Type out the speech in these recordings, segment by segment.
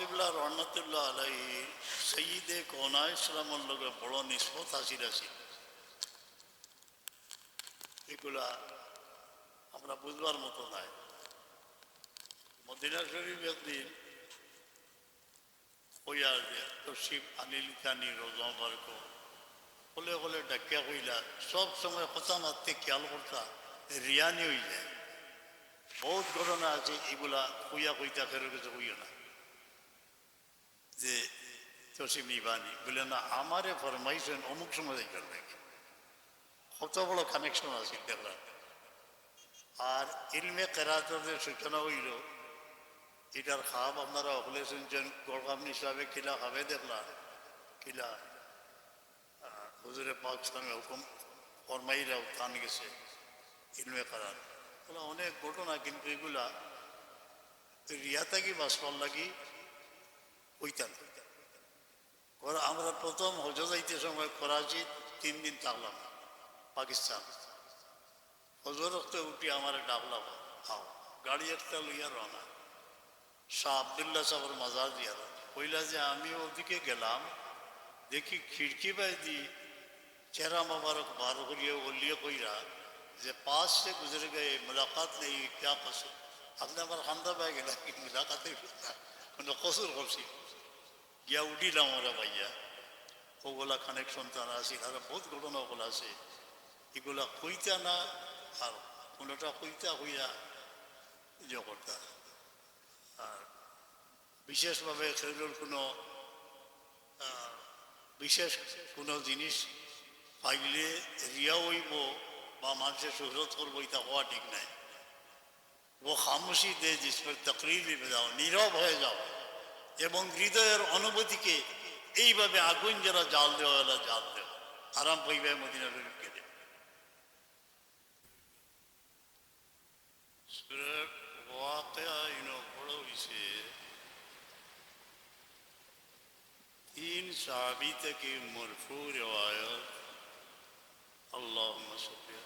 কিবলা রহমতুল্লাহ আলাইহি সৈয়দে কোনা ইসলামের লগে বড় নিসবত হাসিল আছে। এগুলা আমরা বুঝবার মতো নাই। মদিনা শরীফ একদিন কইয়া যে তসিফ আনিল কানি রোজা বারক বলে বলে ডাকিয়া কইলা সব সময় কথা মারতে খেয়াল করতা রিয়ানি হয়ে যায়। বহুত ঘটনা আছে এগুলা কইয়া কইতা ফেরো কিছু কইও না যে তসিফ নিবানি বলে না আমারে ফরমাইছেন অমুক সময় দেখবেন নাকি। কত বড় কানেকশন আছে দেখলাম। আর ইলমে কেরাতের সূচনা হইল এটার খাব আপনারা হলে শুনছেন গড়গাম হিসাবে কিলা খাবে দেখলাম কিলা হুজুরে পাক ইসলামে হুকুম ফরমাইরাও টান গেছে ইলমে কেরাত এগুলো অনেক ঘটনা। কিন্তু এগুলা রিয়া থাকি বাঁচবার লাগি ওইতান। আমরা প্রথম হজ যাইতে সময় করাচি 3 দিন থাকলাম পাকিস্তান। হজর রক্তে উঠি আমার ডাকলাম আও গাড়ি একটা লইয়া রওনা। শাহ আবদুল্লাহ সাহেবের মাজার দিয়া কইলা যে আমি ওদিকে গেলাম দেখি খিড়কি বাই দি চেহারা मुबारक बार करिए ओलिए कईरा जे पास से गुजर गए मुलाकात नहीं क्या कसूर आपने हमारा खानदा पाए गया कि मुलाकात कसूर करसी গিয়া উঠিলাম ওরা ভাইয়া। ওগুলা কানেকশন তারা আছে তারা বহুত ঘটনা ওগুলো আছে। এগুলা কইতা না আর কোনোটা কইতা হইয়া ইয়ে করতা। আর বিশেষভাবে শরীরের কোনো বিশেষ কোনো জিনিস পাইলে রিয়া হইব বা মানুষের সুরত করবো এটা হওয়া ঠিক নাই। ও খামোশি দে জিস পর তকরির যাও নীরব হয়ে যাও এবং হৃদয়ের অনুভূতিকে এইভাবে আগুন যারা জাল দেওয়া হলো জাল দেওয়া আরাম পাইবে মদিনা শরীফ গেলে। वाक़या इन्हों पढ़ो इसे 3 सहाबी तक मरफू रिवायत अल्लाहुम्मा सल्ली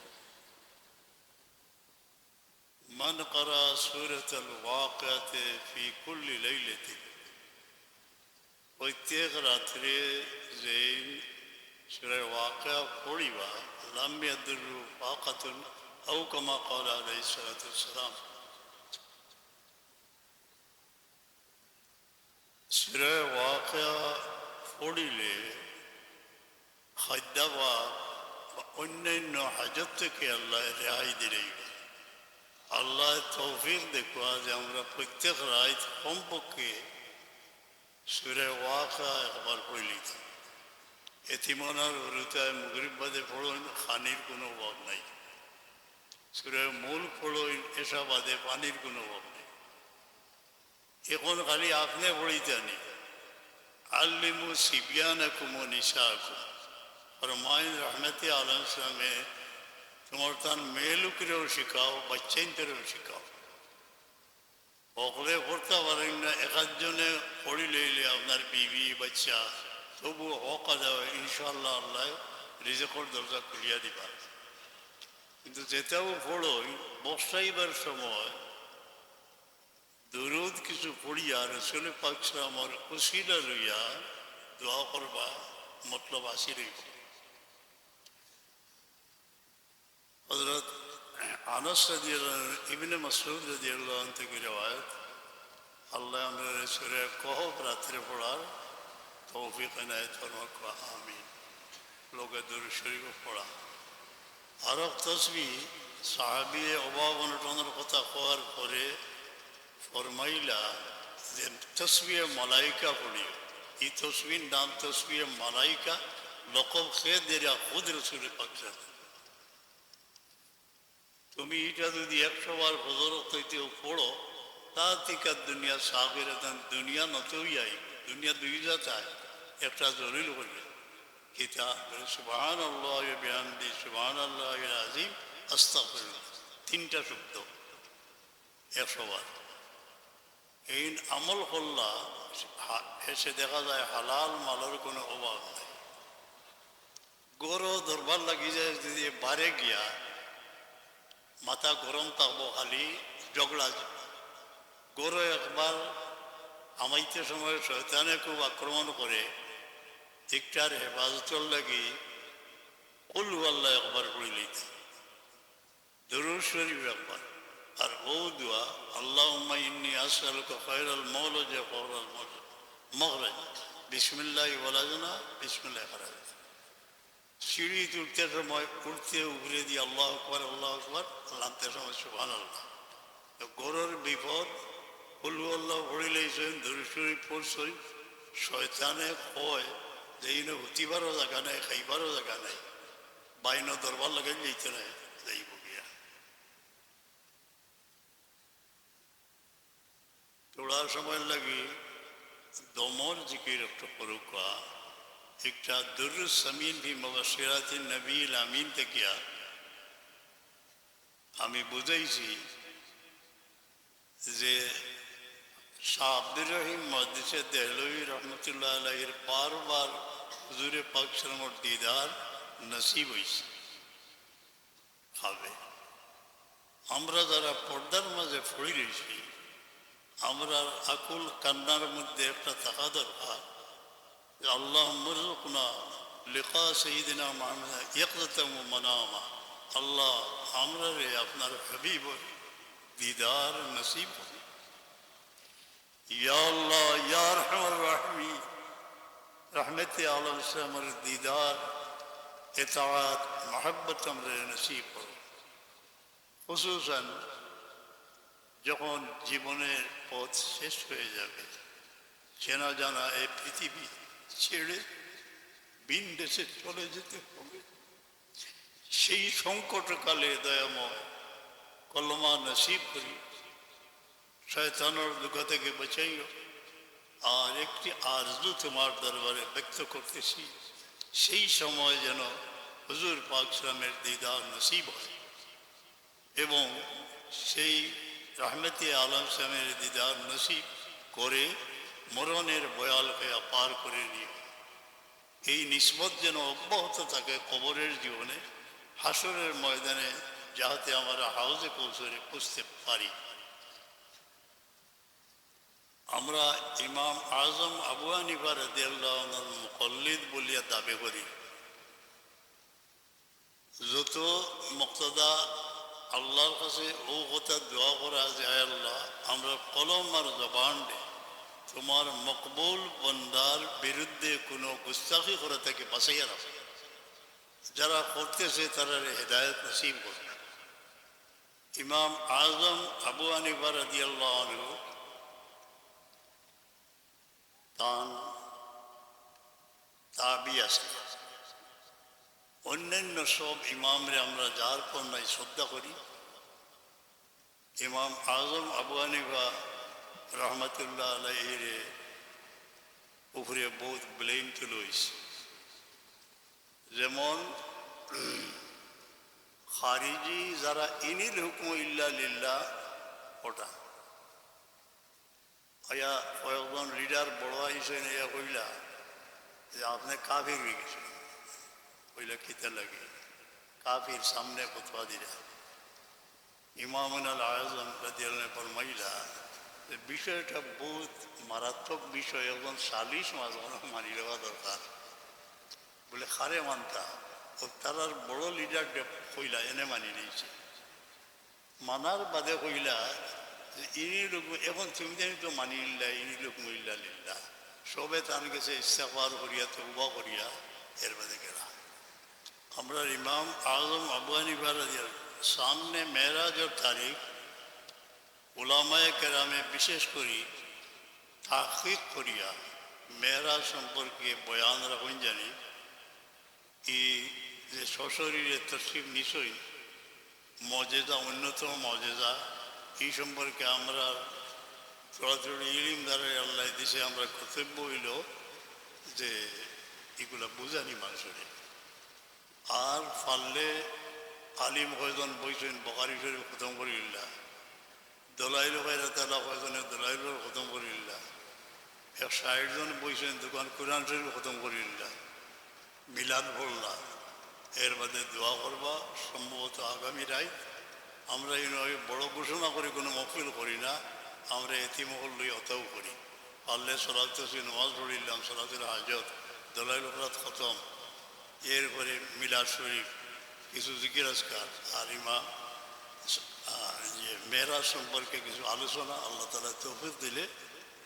मन क़रा सूरतल वाक़िअत फ़ी कुल्लि लैलतिन प्रत्येक रात्रि ज़ैन सूरह वाक़िआ पढ़िबा लम यदुर्रु फ़ाक़तुन औ कमा क़ाल अलैहिस्सलातु वस्सलाम। सूरह वाक़िआ पढ़िले খাদ্যা বা অন্যান্য হাজত থেকে আল্লাহ রেহাই দিলেই আল্লাহ তৌফিক দেখবা যে আমরা প্রত্যেক রাত কমপক্ষে সূরা ওয়াকিয়া একবার পড়লি। এতিমানার রুতায় মাগরিব বাদে পড়ুন খানির কোনো অভাব নাই। সূরা মুলক পড়ুন এসা বাদে পানির কোনো অভাব নেই। এখন খালি আপনি পড়িতে আনি আল্লিমু সিবিয়ানাকুম ওয়া নিসাআকুম फरमाइन रहमत आलम में तुम्हारे तान मेलुकरेও শিখাও বাচ্চাইনদেরও শিখাও। ওগুলো পড়তে পারেন না একজনে পড়ি লইলে আপনার বিবি বাচ্চা তবু হক আদায় ইনশাআল্লাহ আল্লাহ রিজেকর দরজা খুলিয়া দিবা। কিন্তু যেটাও পড়োই বসাইবার সময় দুরুদ কিছু পড়িয়া রাসূল পাক আমার উসিলা লইয়া দোয়া করবা মতলব আসি রইব। हज़रत अनस रज़ियल्लाहु इब्ने मसऊद रज़ियल्लाहु अन्हु की रिवायत अल्लाह ने सूरह कहफ रात्रि पढ़ार तौफीक इनायत फरमाको आमीन। लोग दुरूद शरीफ पढ़ा আর তসবি সাহাবী অভাব অনটনের কথা কওয়ার পরে ফরমাইলা যে তসবিহ মালাইকা পড়ি। এই তসবির নাম তসবিহ মালাইকা লকব খেয়ে দেয়া খুদ রাসূল পাক। তুমি এটা যদি 100 বার হজরত হইতেও পড়ো তা থেকে দুনিয়া সাগের দুনিয়া নতই আই দুনিয়া দুই যায় একটা জরুরি হইবে কিতাব সুবহানাল্লাহ ওয়া বিহামদি সুবহানাল্লাহিল আযীম আস্তাগফিরুল্লাহ 3টা শব্দ 100 বার। এই আমল করলা এসে দেখা যায় হালাল মালের কোনো অভাব নাই। গরো দরবার লাগি যায় যদি বারে গিয়া মাথা গরম থাকবো খালি ঝগড়া। গরু একবার আমাইতে সময় শয়তানে খুব আক্রমণ করে, একটার হেফাজতর লাগি কুল আল্লাহ একবার পড়িলেই দরুদ শরীফ একবার, আর ও দোয়া আল্লাহুম্মা ইন্নী আসআলুকা খায়রাল মাওলাজ ওয়া খায়রাল মাখরাজ বিসমিল্লাহ ওয়ালাজনা বিসমিল্লাহ খারাজ। সিঁড়ি তুলতে সময় উঠতে উপরে দিয়ে আল্লাহু আকবার আল্লাহু আকবার, নামতে সময় সুবহানাল্লাহ। গরুর বিপদ কুল আল্লাহ পড়িলেইছেন, দরুদ শরীফ পড়ছই, শয়তানে কয় যে ইনো হুতিবারও জায়গা নাই, খাইবারও জায়গা নাই, বাইন দরবার লাগাই যেতে নাই যাইব গিয়া। তোড়ার সময় লাগি দমর জিকির একটা পরুকা, একটা দুরুদ সামিন ভি মুবাশশিরাতিন নবীল আমিন তেকিয়া আমি বুঝাইছি যে শাহ আব্দুর রহিম মুহাদ্দিসে দেহলভী রহমতুল্লাহ আলাইহির বারবার হুজুরে পাক সাল্লাল্লাহু আলাইহি দিদার নসিব হইছে হবে। আমরা যারা পর্দার মাঝে পড়ে রয়েছি, আমরা আকুল কান্নার মধ্যে একটা থাকা দরকার, আল্লাহ মুরজুকনা লিকা সাইয়্যিদিনা মুহাম্মদ ইয়াকযাতাম মানামা, আল্লাহ আমরা রে আপনার হাবিব দিদার নসিব করুন। ইয়া আল্লাহ ইয়া আরহামার রাহিমিন, রহমতে আলম সে আমার দিদার ইতাআত মহব্বত আমরা নসিব করুন। খুসুসান যখন জীবনের পথ শেষ হয়ে যাবে, চেনা জানা এই পৃথিবী ছেড়ে ভিন দেশে চলে যেতে হবে, সেই সংকটকালে দয়াময় কলমা নসিব করি, শয়তানের দুঃখ থেকে বাঁচাইও। আর একটি আরজু তোমার দরবারে ব্যক্ত করতেছি, সেই সময় যেন হুজুর পাক সাল্লামের দিদার নসিব হয় এবং সেই রহমতে আলম সালামের দিদার নসিব করে মরণের বয়াল হয়ে পার করে নিও। এই নিসবত যেন অব্যাহত থাকে কবরের জীবনে, হাসরের ময়দানে, যাহাতে আমরা হাউজে কৌশলে পুষতে পারি। আমরা ইমাম আজম আবু হানিফা রাদিয়াল্লাহু আনহুর মুকল্লিদ বলিয়া দাবি করি। যত মুক্তদা আল্লাহর কাছে ও কথা দোয়া করা যে আল্লাহ আমরা কলম আর জবান তোমার মকবুল বন্দার বিরুদ্ধে কোনো গুস্তাখি করে তাকে বাঁচাইয়া রাখো, যারা করতেছে তারা হেদায়েত নসিব করবে। ইমাম আজম আবু হানিফা রাদিয়াল্লাহু আনহু তান তাবি আছে, অন্যান্য সব ইমামরে আমরা যার কন্যায় শ্রদ্ধা করি, ইমাম আজম আবু হানিফা রহমতুল্লাহ আলাইহির উপরে বহুত ব্লেম তুলে হয়েছে। যেমন খারিজি যারা ইনিল হুকুম ইল্লা লিল্লাহ, ওটা আয়া কয়েকজন লিডার বড় আইসেন, ইয়া কইলা যে আপনি কাফির হয়ে গেছেন, কইলা কিতা লাগে কাফির সামনে ফতোয়া দিলা। ইমামুল আজম রাদিয়াল্লাহু আনহু ফরমাইলা যে বিষয়টা বহুত মারাত্মক বিষয়, এখন 40 মাস মানি নেওয়া দরকার। বলে খারে মানতা ও তারার বড় লিডার কইলা এনে মানি নিয়েছে, মানার বাদে কইলা ইনি লোক এখন তুমি জানি তো মানি নিল্লা, ইনি লোক মহিলা লিল্লা সবে তার কাছে ইস্তেগফার করিয়া তওবা করিয়া এর বাদে গেলা। আমরা ইমাম আজম আবু হানিফা রাদিয়াল্লাহু আনহু সামনে মেরাজের তারিখ উলামায়ে কেরামে বিশেষ করে তাহকিক করিয়া মেরাজ সম্পর্কে বয়ান রাখুন। জানি এই যে সশরীরে তশরিফ নিশ্চয়ই মজেজা, অন্যতম মজেজা, এই সম্পর্কে আমরা সরাসরি ইলিম দ্বারা আল্লাহ দিছে, আমরা কর্তব্য হইল যে এগুলা বুঝানি মানুষের। আর পারলে আলিম কয়জন বইছেন বুখারী শরীফ খতম করিল্লা, দলাইল খায়রাতাল্লাহ কয়জনের দলাইল খতম করিল্লা, 160 জন বইছেন দোকান কোরআন শরীফ খতম করিল্লা, মিলাদ পড়লা, এর বাদে দোয়া করবা। সম্ভবত আগামী রাত আমরা এই বড় ঘোষণা করে কোনো মহফিল করি না, আমরা এতিমহল লই অতাও করি। পারলে সলাতেছি নামাজ পড়িলাম, সলাতের হাজত, দলাইল রাত খতম, এরপরে মিলাদ শরীফ, কিছু জিকির আজকার, আর যে মেয়েরাজ সম্পর্কে কিছু আলোচনা আল্লাহ তালা তৌফিক দিলে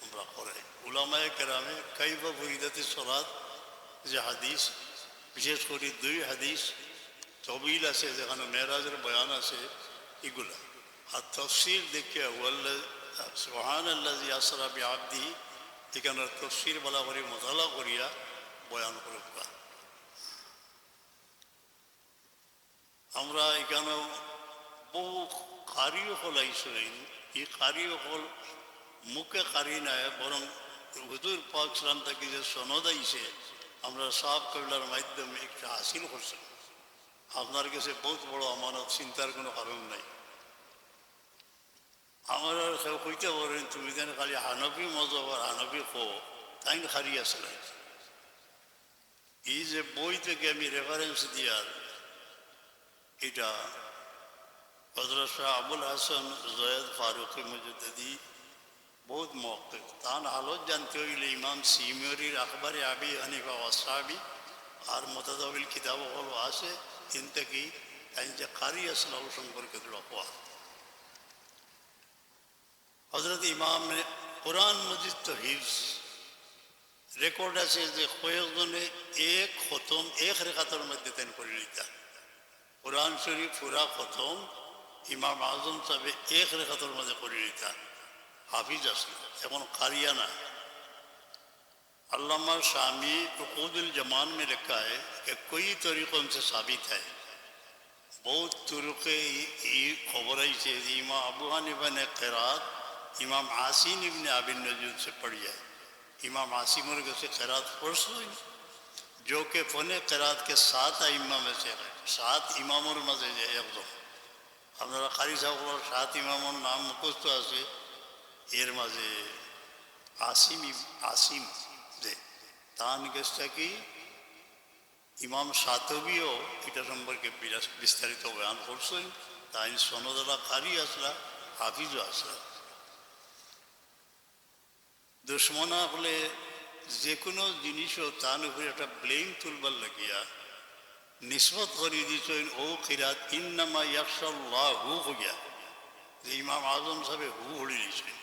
আমরা করাই। উলামায়ে কেরামে কাইফা ফরিদাতি সলাত যে হাদিস, বিশেষ করে দুই হাদিস তবিল আছে যেখানে মেয়েরাজের বয়ান আছে, এগুলা আর তফসির দেখে সুবহানাল্লাযী আসরা বিআবদিহি, এখানে তফসির বলা করে মোতালা করিয়া বয়ান করব। আমরা এখানেও বহু কারিও হল আইসলেন, এই কারিও হল মুখে কারি নাই, বরং হুজুর পাক সালাম থেকে যে সনদ আইছে আমরা সাহাব কবিলার মাধ্যমে একটা হাসিল করছি। আপনার কাছে বহুত বড় আমানত, চিন্তার কোনো কারণ নাই। আমার কেউ কইতে পারেন তুমি যেন খালি হানফি মজহব আর হানফি কো, তাই খারি আসলে। এই যে বই থেকে আমি রেফারেন্স দিয়ার, এটা হযরত শাহ আবুল হাসান জয়েদ ফারুকি মুজদ্দিদি বহুত মওকিফ, তান হালত জানতে হইলে ইমাম সিমরির আখবারে আবি হানিফা ওয়াসাবি আর মুতাদাবিল কিতাব হল আছে, কিন্তু কি তাই যে কারি আসলাম সম্পর্কে লপা হজরত ইমাম কোরআন মজিদ তো হিফজ রেকর্ড আছে যে কয়েকজনে এক খতম এক রেখাতের মধ্যে তেন করে নিতা। কোরআন শরীফ পুরা খতম ইমাম আজম সাহেব এক রেখাতের মধ্যে করে নিতা, হাফিজ আসল, এখন কারিয়া না। अल्लामा शामी उक़ूदुल जमान में लिखा है कि कई तरीक़ों से साबित है, बहुत तरीक़े खबर आई से इमाम अबू हनीफा ने क़िरात इमाम आसिम इब्न अबी नजूद से पढ़ी है। इमाम आसिम से क़िरात फर्श हुई, जो कि फ़न क़िरात के 7 इमाम में से 7 इमामों मजे एकदम আপনারা কারি সাহেব 7 ইমামর নাম মুখস্থ আছে, এর মাঝে আসিম যে তান গেছটা কি ইমাম সাতবিও এটা সম্পর্কে বিস্তারিত বয়ান করছেন। তাই সনদরা কারি আসলা, হাফিজও আসলা। দুশ্মনা হলে যে কোনো জিনিসও তার উপরে একটা ব্লেম তুলবার লাগিয়া নিসবত করে দিয়েছেন ও কিরাত ইন্নামা ইয়াখশাল্লাহু হইয়া, যে ইমাম আজম সাহেব হু হড়ি দিয়েছেন।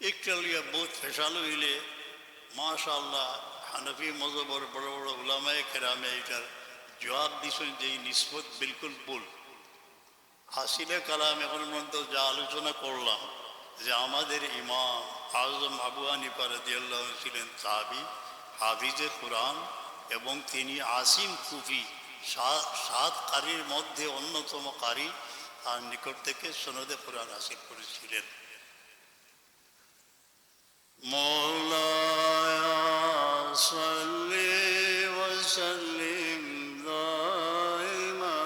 একটা লিয়া বহুত ফেসালো হইলে মাশাআল্লাহ হানফি মজহবর বড় বড় উলামায়ে কেরামে এটার জবাব দিয়েছেন যে এই নিসবত বিলকুল ভুল। হাসিলে কালাম এখন পর্যন্ত যা আলোচনা করলাম যে আমাদের ইমাম আজম আবু হানিফা রাদিয়াল্লাহু আনহু ছিলেন তাবি, হাফিজে কোরআন, এবং তিনি আসিম কুফি 7 কারির মধ্যে অন্যতম কারি, তার নিকট থেকে সনদে কোরআন হাসিল করেছিলেন। مولاي صل وسلم دائما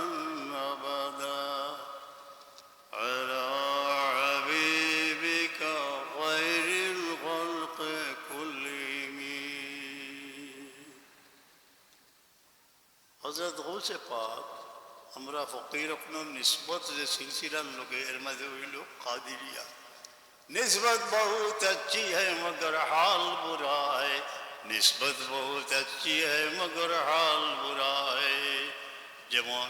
أبدا على حبيبك خير الخلق كلهم। হযরত গৌসে পাক আমরা ফকির আপনার নিসবত যে সিলসিলার লোকে এর মধ্যে হইল কাদিরিয়া। निस्बत बहुत अच्छी है मगर हाल बुरा है, निस्बत बहुत अच्छी है मगर हाल बुरा है। যেমন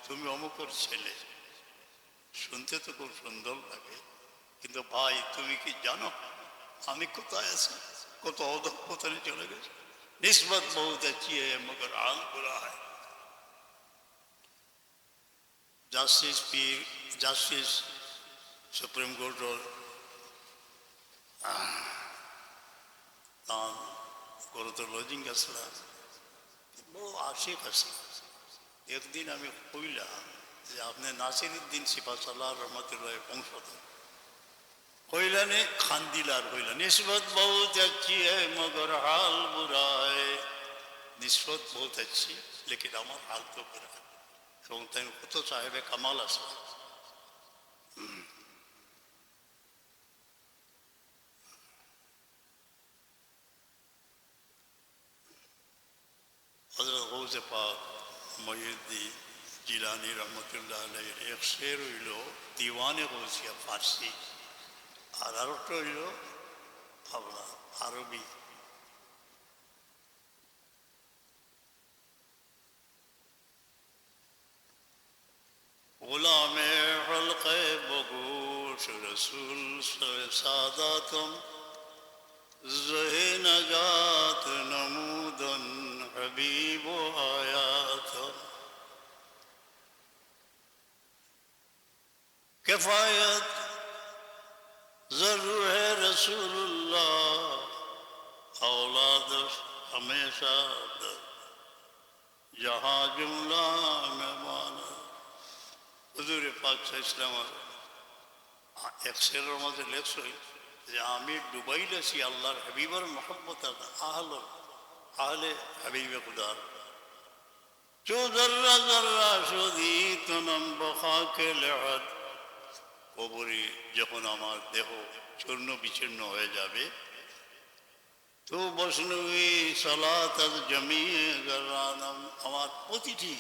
তুমি অমুকর ছেলে, শুনতে তো খুব সুন্দর লাগে, কিন্তু ভাই তুমি কি জানো আমি কোথায় আছি, কত অধঃপতনে চলে গেছে। নিসবত বহুত अच्छी है मगर हाल बुरा है। জাস্টিস সুপ্রিম কোর্টের তার গরত লজিং আসলাম, বড় আশিক আসলাম। একদিন আমি কইলাম যে আপনি নাসিরুদ্দিন সিপাহসালাহ রহমতুল্লাহ বংশধর, কইলানে খান্দিলার কইলা নিসবত বহুত अच्छी है मगर हाल बुरा है। নিসবত বহুত अच्छी लेकिन আমার হাল তো বুরা। এবং তাই কত সাহেবে কামাল আসলাম। हज़रत गौसे पाक मुहिउद्दीन जिलानी रहमतुल्लाह अलैह एक शेर हইল दीवाने गौसिया फारसी, আর আরেকটা হইল আপনার আরবি। গোলামে হলকে বগোশ রসুল সাদাতম জহে নজাত নমুদন হবিব আয়াতম किफायत जरूर है रसूलुल्लाह औलाद हमेशा जहाँ जुमला मेहमान हुजूर पाक इस्लाम एक शेर मध्य लेखसई যে আমি ডুবাইলেছি আল্লাহর হাবিবের মহব্বত আহলে হাবিবে খুদার जो जर्रा जर्रा शदीद नम्बखा के लहद কবরে যখন আমার দেহ চূর্ণ বিচূর্ণ হয়ে যাবে তো বসনবী সালাত জমিয়ে গরানাম আমার প্রতিটি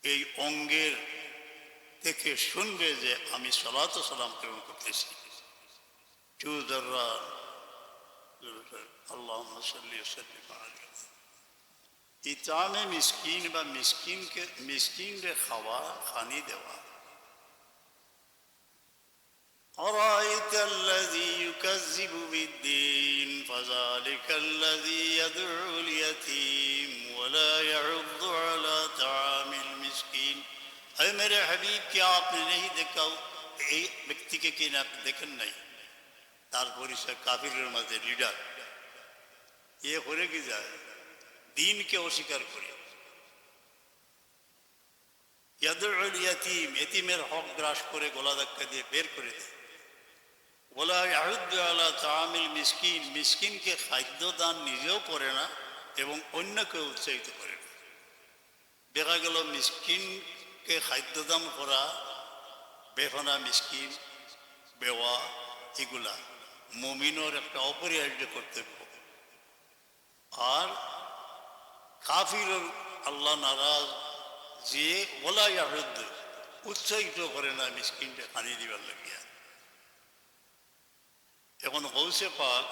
এই অঙ্গের থেকে শুনবে যে আমি সালাত ও সালাম প্রেরণ করতেছি চু জর্রা আল্লাহুম্মা সাল্লি ওয়া সাল্লিম আলাইহি ইতামে মিসকিন বা মিসকিনকে খাওয়া খানি দেওয়া أرأيت الذي يكذب بالدين فذلك الذي يدعو اليتيم ولا يحض على طعام المسكين اے میرے حبیب کیا آپ نے نہیں دیکھا এই ব্যক্তিকে কি না দেখেন নাই তার পরিচয় কাফিরের মাঝে লিডার এ করে কি যায় দিনকে অস্বীকার করে ইয়াদুল ইয়াতীম এতিমের হক গ্রাস করে গলা ধাক্কা দিয়ে বের করে দেয় ওলা ইয়াহুদ্দু আলা তাআমিল মিসকিন মিসকিনকে খাদ্য দান নিজেও করে না এবং অন্যকে উৎসাহিত করে না দেখা গেল মিসকিনকে খাদ্য দান করা বেফানা মিসকিন বেওয়া এগুলা মুমিনের একটা অপরিহার্য কর্তব্য আর কাফির আল্লাহ নারাজ যে ওলা ইয়াহুদ্দু উৎসাহিত করে না মিসকিনকে খানি দিবার লাগিয়া এখন গৌসে পাক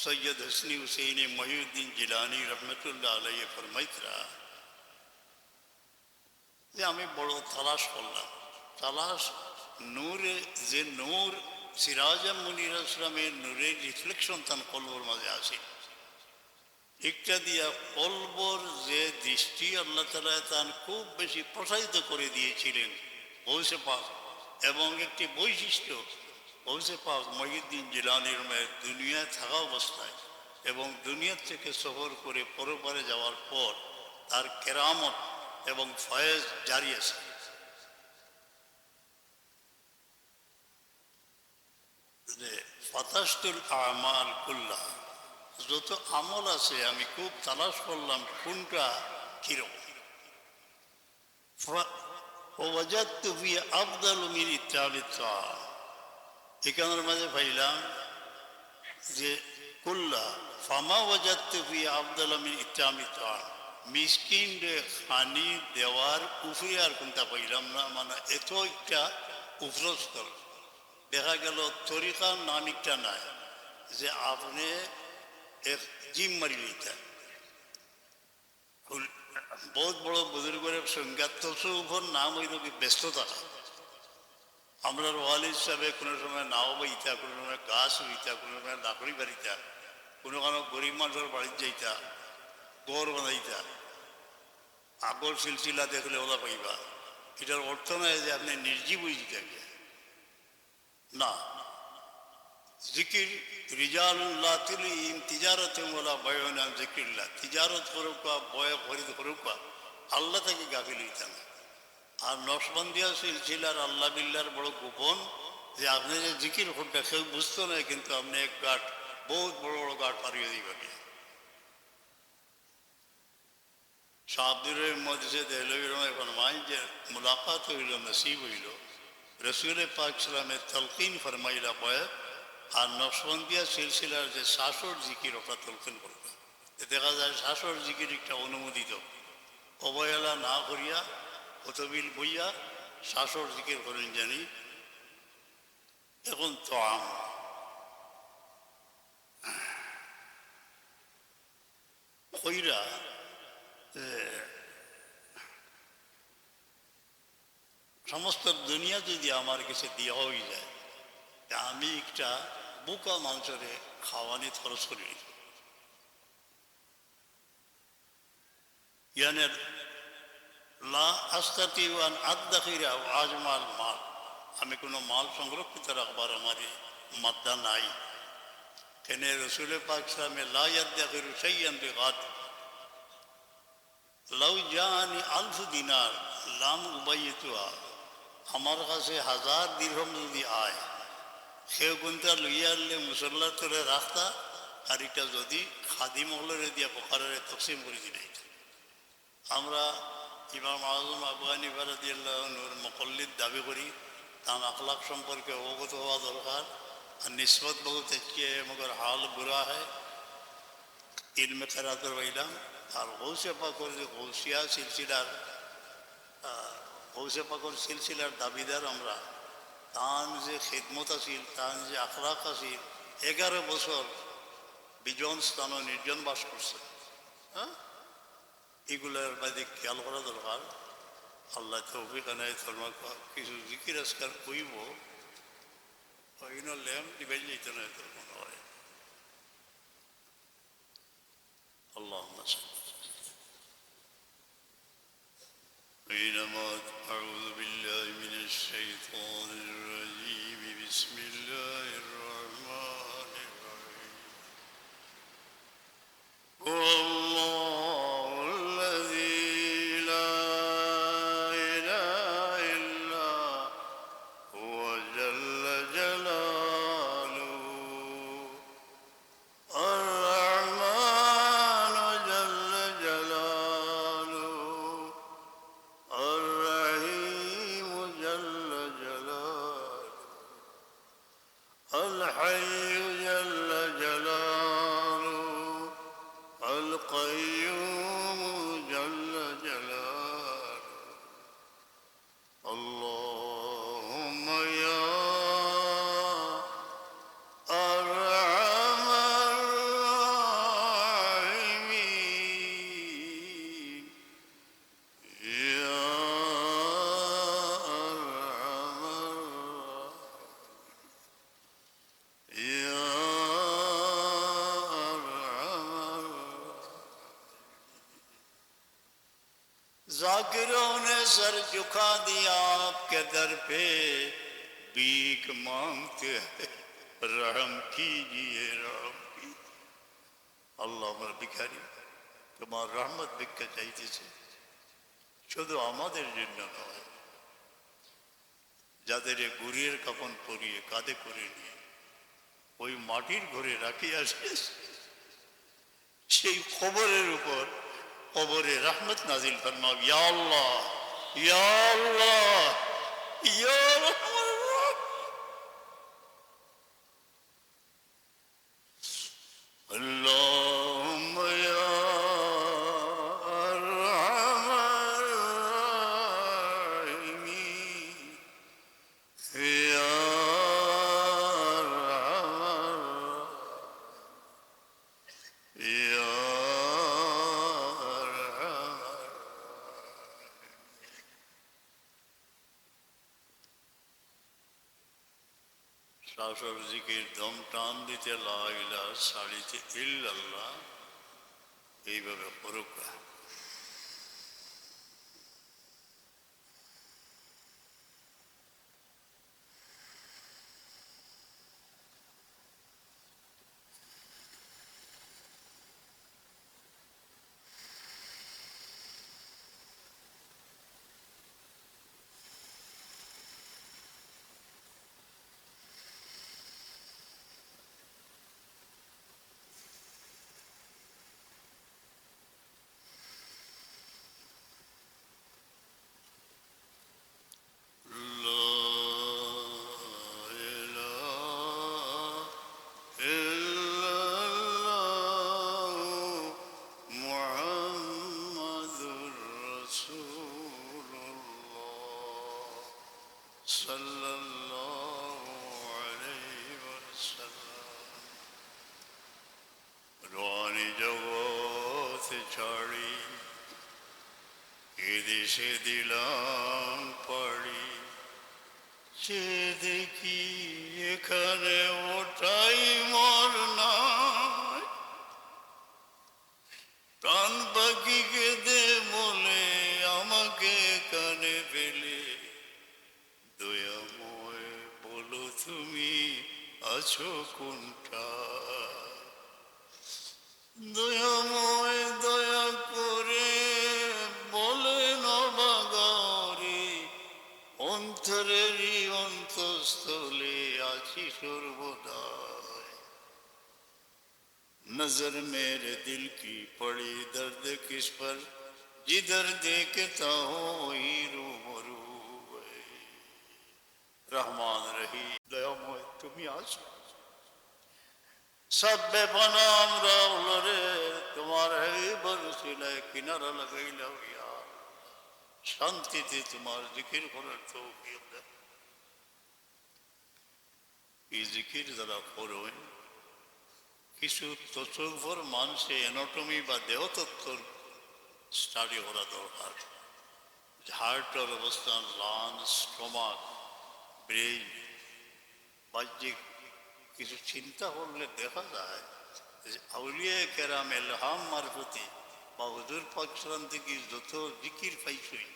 সৈয়দ হসনি হুসেইন মহিউদ্দিন জিলানি রহমতুল্লাহ আলাইহি ফরমাইতরা যে আমি বড় তালাশ করলাম তালাশ নূরে যে নূর সিরাজ মুনির ইসলামের নূরের রিফ্লেকশন তার কলবর মাঝে আসে একটা দিয়া কলবর যে দৃষ্টি আল্লাহ তাআলা তার খুব বেশি প্রসারিত করে দিয়েছিলেন গৌসে পাক এবং একটি বৈশিষ্ট্য গৌসে পাক মহিউদ্দিন জিলানির দুনিয়ায় থাকা অবস্থায় এবং দুনিয়ার থেকে সফর করে পরপারে যাওয়ার পর তার কেরামত এবং ফয়েজ জারি আছে যে ফাতাশতুল আমাল কুল্লাহ যত আমল আছে আমি খুব তালাশ করলাম কোনটা কিরকম ওয়াজাদতু ফি আফদাল মিন ইত্তাবিত তাআম এখানের মাঝে পাইলাম যে কুল্লা ফামা ওয়াজাদতু ফি আফদাল মিন ইত্তাবিত তাআম মিসকিনরে খানি দেওয়ার উপরে আর কোনটা পাইলাম না মানে এত একটা উপরস্তর দেখা গেল তরিকার নামিকটা নাই যে আপনি এক জিম মারি লইতেন বহুত বড় বুজুর্গের সংজ্ঞাত উপর নাম হইল কি ব্যস্ততা আমরা ওয়ালিদ সাহেব কোনো সময় নাও বইতা কোনো সময় গাছ হইতা কোনো সময় লাকড়ি বাড়িতা কোনো কোনো গরিব মানুষের বাড়িতে যাইতা গড় বানাইতা আগর সিলসিলা দেখলে ওলা পাইবা এটার অর্থ নয় যে আপনি নির্জীব হয়ে যেতে না জিকির রিজালুল্লাহ তিলিম তিজারত ওলা বয়না জিকিরল্লাহ তিজারত করুকা বয় খরিদ করুকা আল্লাহ থেকে গাফিল হইতা না আর নকশবন্দিয়া সিলসিলার আল্লাহ বিল্লার বড় গোপন যে আপনি যে জিকির করতে কেউ বুঝতো না কিন্তু আপনি এক গাঠ বহুত বড় বড় গাঠ পারিয়ে দিবেন শাহ আব্দুর রহিম মজলিসে দেহলভী রহমায় ফরমায় যে মুলাকাত হইল নসিব হইল রসুল পাক সালামের তলকিন ফরমাইলা বয় আর নকশবন্দিয়া সিলসিলার যে শাসর জিকির ওটা তলকিন করবে দেখা যায় শাসর জিকির একটা অনুমোদিত অবহেলা না করিয়া কতবিল বইয়া শাসর জিকির করেন জানি এখন তো কইরা সমস্ত দুনিয়া যদি আমার কাছে দেওয়া হয়ে যায়, তা আমি একটা বুকা মাংসরে খাওয়ানি খরচ করি। ইয়ানের লা আস্তাতি ওয়ান আদাখিরা আজমাল মাল, আমি কোনো মাল সংরক্ষিত রাখবার আমার মাদ্দা নাই। কেন রসুল পাক সালামে লা ইয়াদাখিরু শাইয়ান বিগাদ, লাউ জানি আলফু দিনার লাম উবাইতুহা, আমার কাছে 1000 দিরহাম যদি আয়, সেও কোনটা লইয়া আনলে মুসল্লার তলে রাখতা, আর এটা যদি খাদিম হলরে দিয়া পোকারে তকসিম করে দিলে। আমরা ইমাম আজম আবু হানিফা রাদিয়াল্লাহু আনহুর মুকল্লিদ দাবি করি, তার আখলাক সম্পর্কে অবগত হওয়া দরকার। আর নিসবত বহুত अच्छी है मगर हाल बुरा है। इल्म क़िराअत वइलाम আর গৌসে পাকর যে গৌসিয়া সিলসিলার গৌসে পাকর সিলসিলার দাবিদার আমরা, তান যে খিদমত আছিল, তান যে আখলাক আছিল, 11 বছর বিজন স্থান নির্জন বাস করছে। হ্যাঁ, এগুলোর বাদে খেয়াল করা দরকার। আল্লাহ তৌফিক আনায় তোমার কিছু জিকির আজকার কইব, ল্যাম্প নিবাই যেত না তোর মনে হয়। আল্লাহ حينما أعوذ بالله من الشيطان الرجيم بسم الله الرحمن الرحيم هو الله الذي لا إله إلا هو جل جلاله الرحمن جل جلاله الرحيم جل جلاله الحي جل جلاله القيوم جل جلاله اللهم يا أرحم الراحمين يا أرحم يا أرحم ذاکروں نے سر جھکا دیا آپ کے در پہ भीख मांगते हैं, रहम कीजिए रहम कीजिए। আল্লাহ আমার ভিখারি, তোমার রহমত ভিক্ষা চাইতেছে, শুধু আমাদের জন্য নয়, যাদের গুড়ির কাপন পরিয়ে কাঁধে করে নিয়ে ওই মাটির ঘরে রাখিয়াছে, সেই কবরের উপর কবরে রহমত নাজিল ফরমাও। ইয়া আল্লাহ, ইয়া আল্লাহ, ইয়া রহমান। اللهم يا أرحم الراحمين يا أرحم يا أرحم। শ্বাসর জিকির দম টান দিতে লা ইলাহা সালিতে ইল্লাল্লাহ, এইভাবে পড়ুকা। এসে দিলাম পাড়ি, সে দেখি এখানে ওটাই মর নাই। প্রাণ পাখি কেঁদে বলে আমাকে কানে পেলে, দয়াময় বলো তুমি আছো কোনটা। দয়াময় দয়া করে বলে নবাগরে, অন্তরেরই অন্তঃস্থলে আছি সর্বদাই। नजर मेरे दिल की पड़ी दर्द किस पर, जिधर देखता हूँ वही रूबरू। रहमान रही दयामय তুমি আছো। সব বেপনা আমরা উলরে তোমার এই বরসিলায় কিনারা লাগাইলাম ইয়া। শান্তিতে তোমার জিকির করার তৌফিক দাও। এই জিকির যারা করবেন, কিছু তসব্বুর মানুষে অ্যানাটমি বা দেহতত্ত্ব স্টাডি করা দরকার। হার্টের অবস্থান, লাংস, স্টমাক, ব্রেইন, বাহ্যিক কিছু চিন্তা করলে দেখা যায় যে আউলিয়া কেরাম এলহাম মারফতি বা হুজুর পাক সাল্লাল্লাহু আলাইহি থেকে যত জিকির পাইছই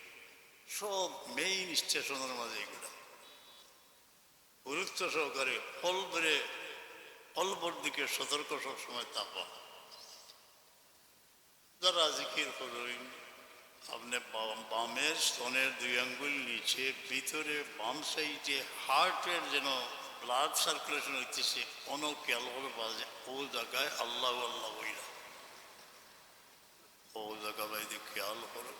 সব মেইন স্টেশনের মাঝে এগুলো গুরুত্ব সহকারে কলবর দিকে সতর্ক সবসময় থাকা। যারা জিকির করবেন, আপনি বামের স্তনের 2 আঙ্গুল নিচে ভিতরে বাম সাইডে হার্টের যেন ব্লাড সার্কুলেশন হইতেছে, কোনো খেয়াল করে বাজে ও জায়গায় আল্লাহ আল্লাহ হইলা, ও জায়গা বাইরে খেয়াল করো।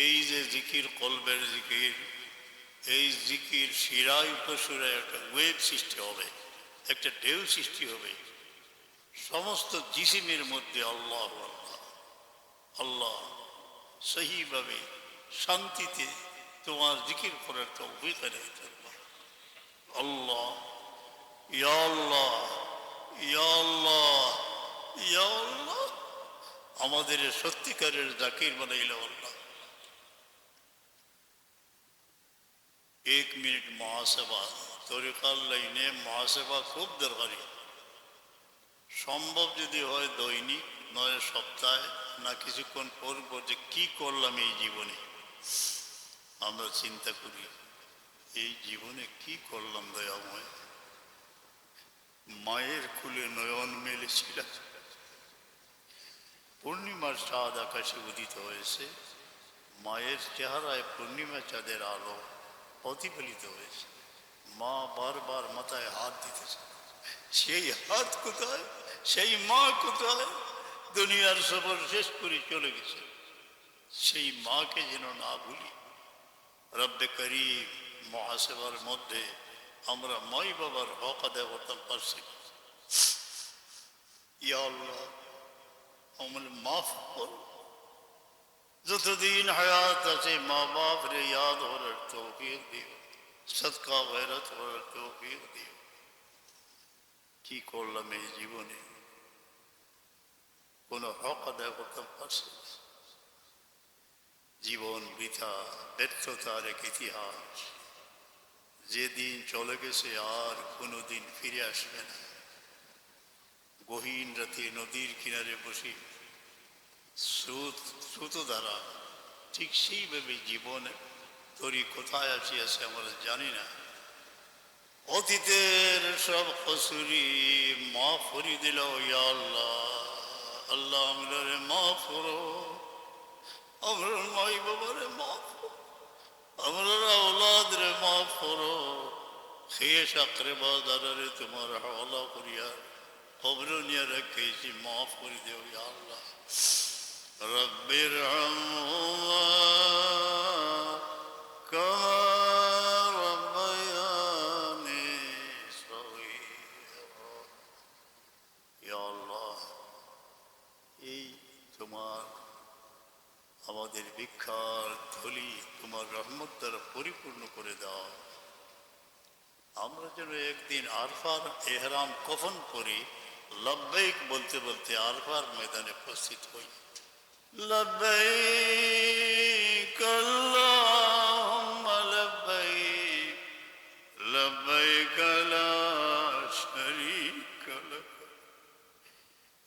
এই যে জিকির, কলবের জিকির, এই জিকির শিরায় উপশিরায় একটা ওয়েভ সৃষ্টি হবে, একটা ঢেউ সৃষ্টি হবে। সমস্ত জিসিমের মধ্যে আল্লাহ আল্লাহ আল্লাহ সহিভাবে শান্তিতে তোমার জিকির করার তৌফিক আদায় করবে। আল্লাহ ইয়া আল্লাহ ইয়া আল্লাহ ইয়া আল্লাহ, আমাদের সত্যিকারের জাকির বানাইল আল্লাহ। 1 মিনিট মহাসেবা, তরিকার লাইনে মহাসেবা খুব দরকারি। সম্ভব যদি হয় দৈনিক, নয় সপ্তাহে, না কিছুক্ষণ পরব যে কি করলাম এই জীবনে। আমরা চিন্তা করি এই জীবনে কি করলাম দয়াময়। মায়ের কুলে নয়ন মেলেছিল, পূর্ণিমার চাঁদ আকাশে উদিত হয়েছে, মায়ের চেহারায় পূর্ণিমা চাঁদের আলো প্রতিফলিত হয়েছে। মা বারবার মাথায় হাত দিতেছে, সেই হাত কোথায়, সেই মা কোথায়? দুনিয়ার সফর শেষ করে চলে গেছে। সেই মাকে যেন না ভুলি। রব্বে করিম মহাসেবার মধ্যে আমরা মাই বাবার হক আদায় করতে পারছি। ইয়া আল্লাহ আমাদের মাফ করো। যতদিন হায়াত আছে মা বাপ রে ইয়াদ করার তৌফিক দিও, সদকা গয়রত করার তৌফিক দিও। কি করলাম এই জীবনে, কোনো হক আদায় করতে পারছি না। জীবন বৃথা, ব্যর্থতার এক ইতিহাস। যেদিন চলে গেছে আর কোনোদিন ফিরে আসবে না। গহীন রাতে নদীর কিনারে বসে স্রোত দ্বারা ঠিক সেইভাবে জীবনে তরি কোথায় আসিয়াছে আমরা জানি না। অতীতের সব কসুরি মাফ করে দিল ইয়া আল্লাহ। আল্লাহ আমাদের মাফ করো, আমরা মাই বাবারে মাফ করো, আমরা औलाद রে মাফ করো, খেয়ে সাকরে বাজারে তোমার হাওলা করিয়া খবর নিয়ে রেখেছি, মাফ করে দেও ইয়া আল্লাহ। রব্বির হামহুমা কামা রব্বায়ানি সগীরা। ইয়া আল্লাহ, এই তোমার আমাদের ভিক্ষার থলি তোমার রহমত দ্বারা পরিপূর্ণ করে দাও। আমরা যেন একদিন আরফার এহরাম কফন করি, লব্বাইক বলতে বলতে আরফার ময়দানে উপস্থিত হই। লব্বাইক আল্লাহুম্মা লব্বাইক, লব্বাইক লা শারীকা লাক,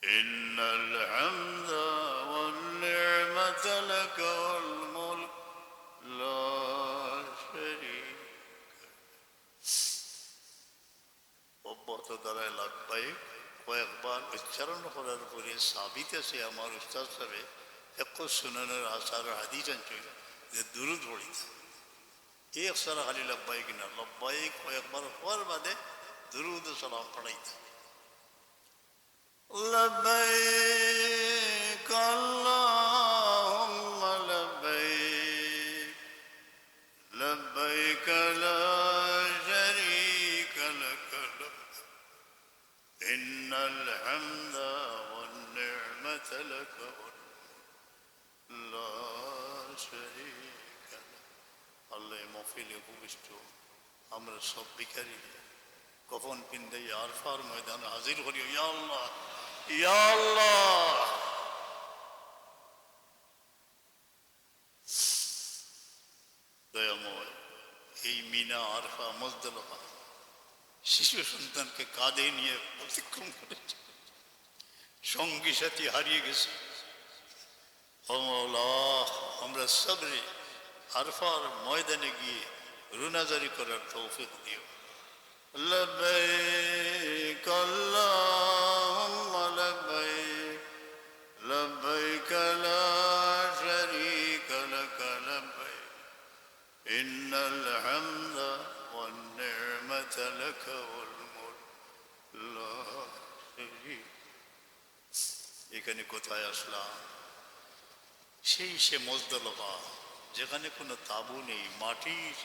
ইন্নাল হামদা ওয়ান নি'মাতা লাক ওয়াল মুলক লা শারীকা। অব্যাহত দ্বারায় লব্বাইক কয়েকবার উচ্চারণ করার পরে সাবিত আছে আমার উস্তাদ সাহেব এক সুনানের আসার হাদিস আনছিল যে দুরুদ পড়িতে এক সারা খালি লব্বাইক না, লব্বাইক কয়েকবার হওয়ার বাদে দুরুদ সালাম পড়াইতে। লব্বাইক আল্লাহুম্মা লব্বাইক, লব্বাইক লা শারীকা লাক, ইন্নাল হামদা ওয়ান নি'মাতা লাক লা শারীকা লাক। আল্লাহ মহফিলে উপবিষ্ট আমরা সব ভিখারি কফন পিন্দাই আরফার ময়দানে হাজির করি। ইয়া আল্লাহ, ইয়া আল্লাহ, দয়াময় এই মিনা আরফা মুজদালিফা শিশু সন্তানকে কাঁধে নিয়ে অতিক্রম করেছে, সঙ্গী সাথী হারিয়ে গেছে। ও মওলা, আমরা সবরে আরফার ময়দানে গিয়ে রুনাজারি করার তৌফিক দিও। লব্বাইক আল্লাহুম্মা লব্বাইক, লব্বাইক লা শারীকা লাক লব্বাইক, ইন্নাল হামদা ওয়ান নি'মাতা লাক ওয়াল মুলক লা শারীকা। এখানে কোথায় আসলাম? সেই সে মুজদালিফা যেখানে কোনো তাবু নেই, মাটির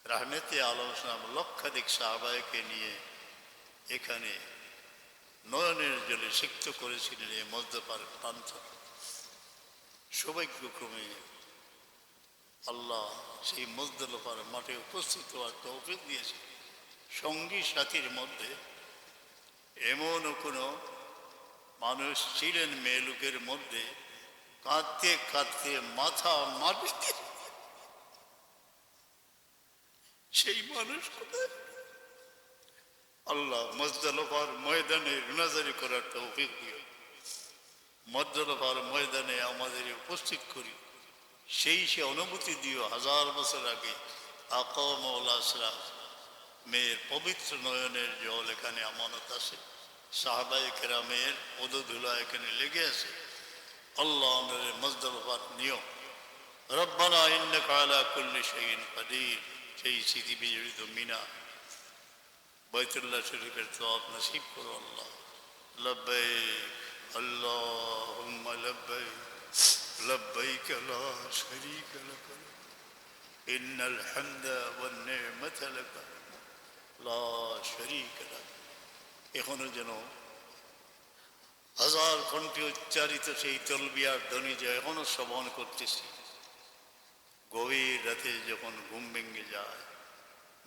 রাহমেতে আলম সালাম লক্ষাধিক সাহাবাকে নিয়ে এখানে নয়নের জলে সিক্ত করেছিলেন এই মুজদালিফার প্রান্ত। সৌভাগ্যক্রমে আল্লাহ সেই মুজদালিফার মাঠে উপস্থিত হওয়ার তৌফিক দিয়েছে। সঙ্গী সাথীর মধ্যে এমনও কোনো মানুষ ছিলেন মেয়ে লোকের মধ্যে কাঁদতে কাঁদতে মাথা মাটিতে, সেই মানুষ কোথায়? আল্লাহ মুজদালিফার ময়দানে রুনাজারি করার তৌফিক দিও। মুজদালিফার ময়দানে আমাদের উপস্থিত করি, সেই সে অনুভূতি দিও। 1000 বছর আগে আকা মাওলা আসলাম মেয়ের পবিত্র নয়নের জল এখানে আমানত আছে, সাহাবায়ে কেরামের পদধূলা এখানে লেগে আছে। আল্লাহ আমাদের মুজদালিফার নিয়ম রব্বানা ইন্নাকা আলা কুল্লি শাইইন কাদির, সেই স্মৃতি বিজড়িত মিনা বাইতুল্লাহ শরীফের তওয়াফ নসিব করো আল্লাহ। লব্বাইক আল্লাহুম্মা লব্বাইক, লব্বাইক লা শারীকা লাক, ইন্নাল হামদা ওয়ান নি'মাতা লাক লা শারীকা লাক। এখনো যেন 1000 কণ্ঠে উচ্চারিত সেই তলবিয়ার ধ্বনি যে এখনো শ্রবণ করতেছি। গভীর রাতে যখন ঘুম ভেঙে যায়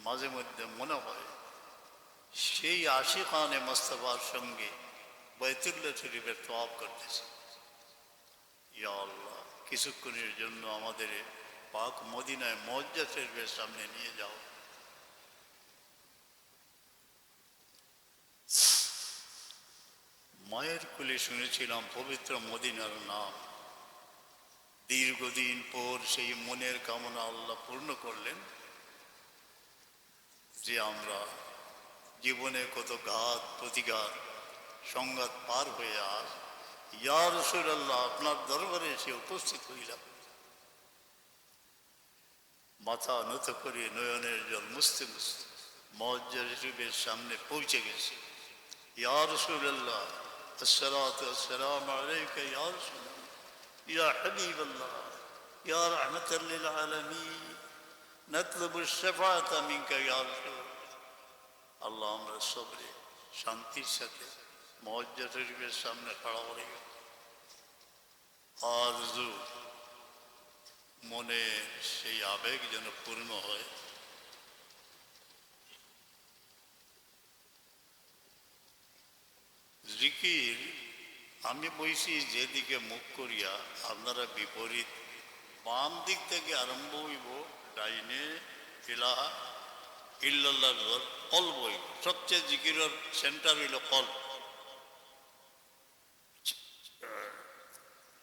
মাঝে মধ্যে মনে হয় সেই আশিকানে মুস্তাফার সঙ্গে বাইতুল্লাহ শরীফের তওয়াফ করতেছি। ইয়া আল্লাহ, কিছুক্ষণের জন্য আমাদের পাক মদিনায় মুআজ্জাজ শরীফের সামনে নিয়ে যাও। মায়ের কোলে শুনেছিলাম পবিত্র মদিনার নাম, দীর্ঘদিন পর সেই মনের কামনা আল্লাহ পূর্ণ করলেন যে আমরা জীবনে কত ঘাত প্রতিঘাত সংঘাত পার হয়ে আজ ইয়া রাসূলুল্লাহ, আপনার দরবারে এসে উপস্থিত হইলাম। মাথা নত করে নয়নের জল মুছতে মুছতে মুআজ্জাজ শরীফের সামনে পৌঁছে গেছে। ইয়া রাসূলুল্লাহ, আসসালাতু ওয়াসসালামু আলাইকা ইয়া রাসূলুল্লাহ, ইয়া হাবিবাল্লাহ, ইয়া রাহমাতাল লিল আলামিন, নাতলুবু শাফাআতা মিনকা ইয়া রাসূলুল্লাহ। আল্লাহ আমরা সবরে শান্তির সাথে মুআজ্জাজ শরীফের সামনে খাড়া হয়ে গেল। আরজু, মনে সেই আবেগ যেন পূর্ণ হয়। জিকির আমি বলছি যেদিকে মুখ করিয়া, আপনারা বিপরীত বাম দিক থেকে আরম্ভ হইব, ডাইনে ইলাহা ইল্লাল্লাহ কলব হইব। সবচেয়ে জিকিরের সেন্টার হইল কলব।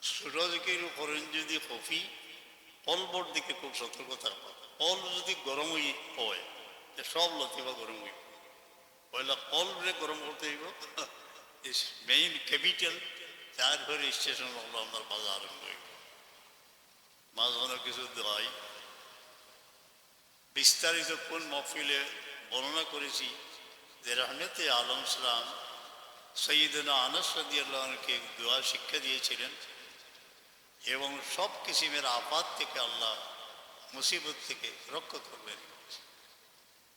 ছোট জিকির করেন যদি কফি, কলবর দিকে খুব সতর্কতা। কল যদি গরম হয় সব লতিফা গরম হইব। পয়লা কলরে গরম করতে হইব, মেইন ক্যাপিটাল, তারপরে স্টেশন হলো আপনার বাজার আরম্ভ হইব। মাঝখানে কিছু দোয়াই বিস্তারিত কোন মহফিলে বর্ণনা করেছি যে রহমতে আলম সালাম সৈয়দনা আনাস রাদিয়াল্লাহু আনহুকে দোয়া শিক্ষা দিয়েছিলেন এবং সব কিসিমের আপাত থেকে আল্লাহ মুসিবত থেকে রক্ষা করবেন।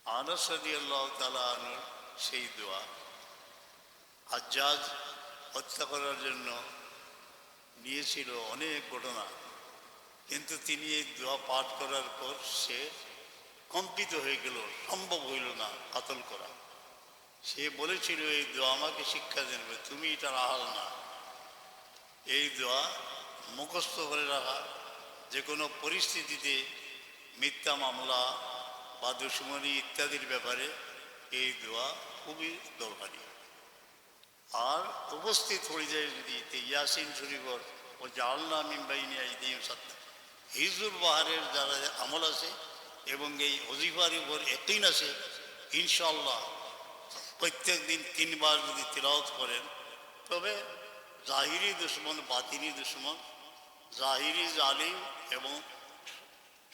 আনাস রাদিয়াল্লাহু তাআলা আনহুর সেই দোয়া হাজ্জাজ হত্যা করার জন্য নিয়েছিল অনেক ঘটনা, কিন্তু তিনি এই দোয়া পাঠ করার পর সে কম্পিত হয়ে গেল, সম্ভব হইল না কাতল করা। সে বলেছিল এই দোয়া আমাকে শিক্ষা দেবে, তুমি এটার আহাল না। এই দোয়া মুখস্থ করে রাখা, যে কোনো পরিস্থিতিতে মিথ্যা মামলা বা দুশ্মনী ইত্যাদির ব্যাপারে এই দোয়া খুবই দরকারি। আর উপস্থিত হয়ে যায় যদি ইয়াসিন শরীফর ও জাআলনা মিন বাইনি আইদিহিম সাদ্দা, হিজবুল বাহারের যারা আমল আছে এবং এই ওজিফার উপর ইয়াকিন আছে, ইনশাআল্লাহ প্রত্যেক দিন 3 বার যদি তিলাওয়াত করেন, তবে জাহিরি দুশ্মন, বাতিনি দুশ্মন, জাহিরি জালিম এবং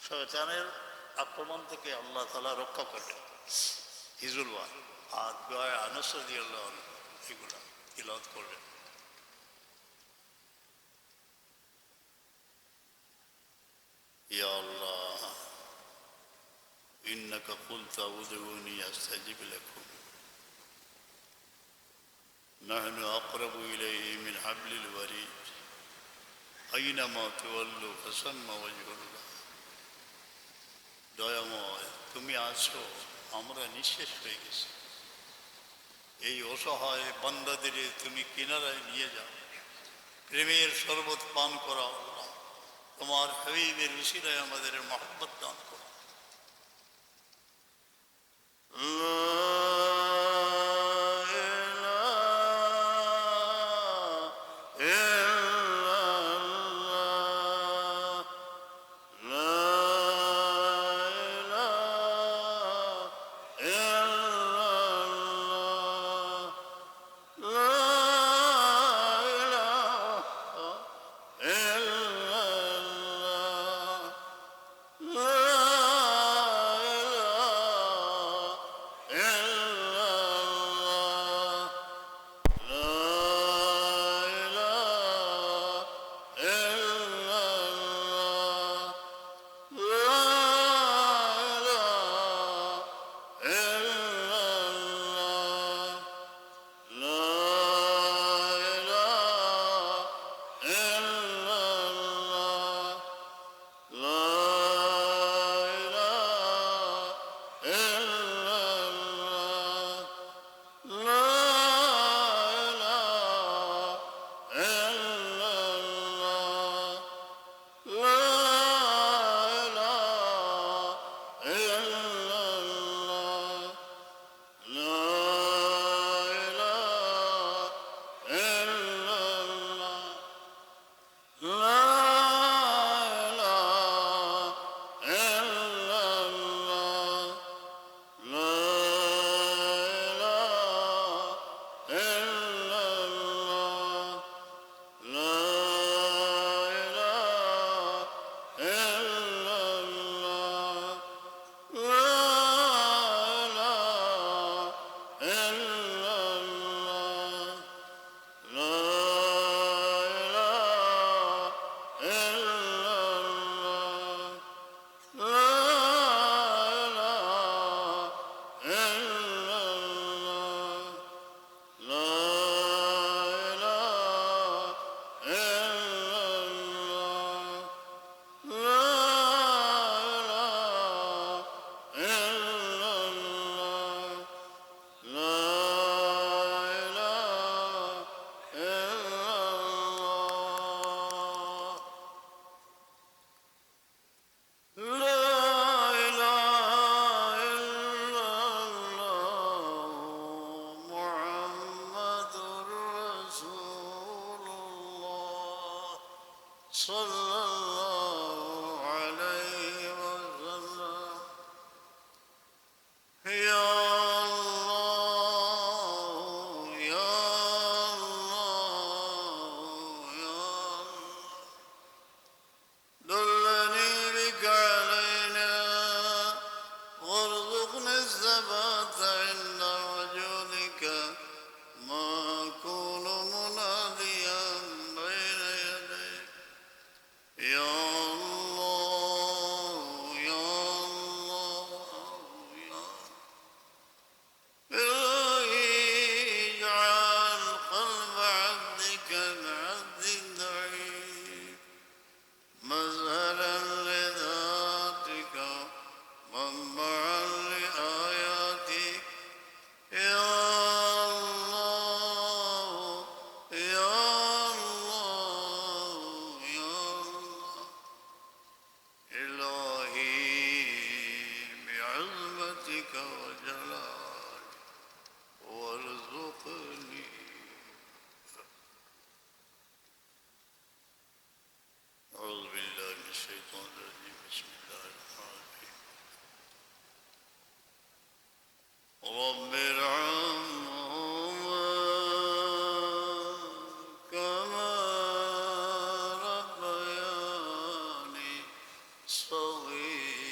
শয়তানের আক্রমণ থেকে আল্লাহ তাআলা রক্ষা করবেন। হিজবুল বাহার আর দোয়া আনাস রাদিয়াল্লাহু আনহু এগুলা তিলাওয়াত করবেন। ইয়া আল্লাহ, ইন্নাকা কুলতা উদউনি আস্তাজিব লাকুম, নাহনু আকরাবু ইলাইহি মিন হাবলিল ওয়ারিদ, আইনামা তুওয়াল্লু ফাসাম্মা ওয়াজহুল্লাহ। দয়াময়, তুমি আছো, আমরা নিঃশেষ হয়ে গেছি। এই অসহায় বান্দাদের তুমি কিনারায় নিয়ে যাও, প্রেমের শরবত পান করাও। তোমার হাবিবের উসিলায় আমাদের মহব্বত দান করো। صلى الله عليه وسلم يا الله يا الله يا الله دلني بك علينا وارزقنا الثبات عند وجودك ما أكون مناديا بين يديك يا الله يا الله يا إلهي اجعل قلب عبدك العبد الضعيف مظهرا لذاتك منبعا لآياتك يا الله يا الله يا الله إلهي بعظمتك وجلالك وارزقني أعوذ بالله من الشيطان الرجيم بسم الله الرحمن الرحيم رب ارحمهما كما ربياني صغيرا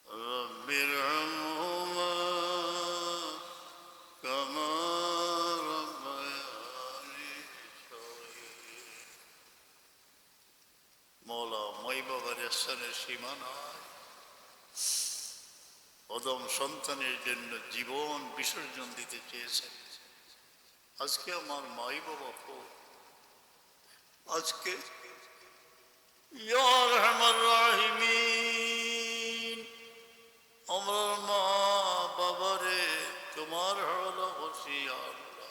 رب ارحمهما كما ربياني صغيرا مولا মাই বাবার ইহসানের সীমা নাই অদম সন্তানের জন্য জীবন বিসর্জন দিতে চেয়েছেন আজকে আমার মাই বাবা আজকে ইয়া আরহামার রাহিমিন আমার মা বাবারে তোমার হওয়ালা করছি ইয়া আল্লাহ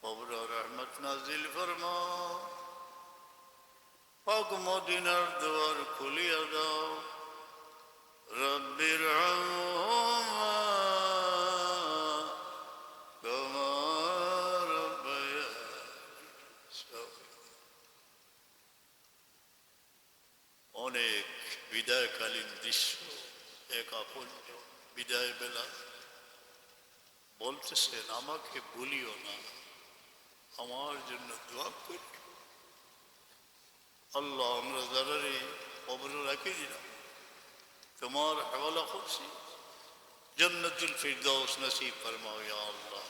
কবরে রহমত নাজিল ফরমাও পাক মদিনার দুয়ার খুলিয়া দাও رب ارحمهما كما ربياني صغيرا অনেক বিদায়কালীন দৃশ্য এক আপনজন বিদায় বেলা বলতেছেন আমাকে ভুলিও না আমার জন্য দোয়া করি আল্লাহ আমরা যারারে কবরে রাখি দিলাম তোমার হওয়ালা করছি জান্নাতুল ফিরদাউস নসিব ফরমাও ইয়া আল্লাহ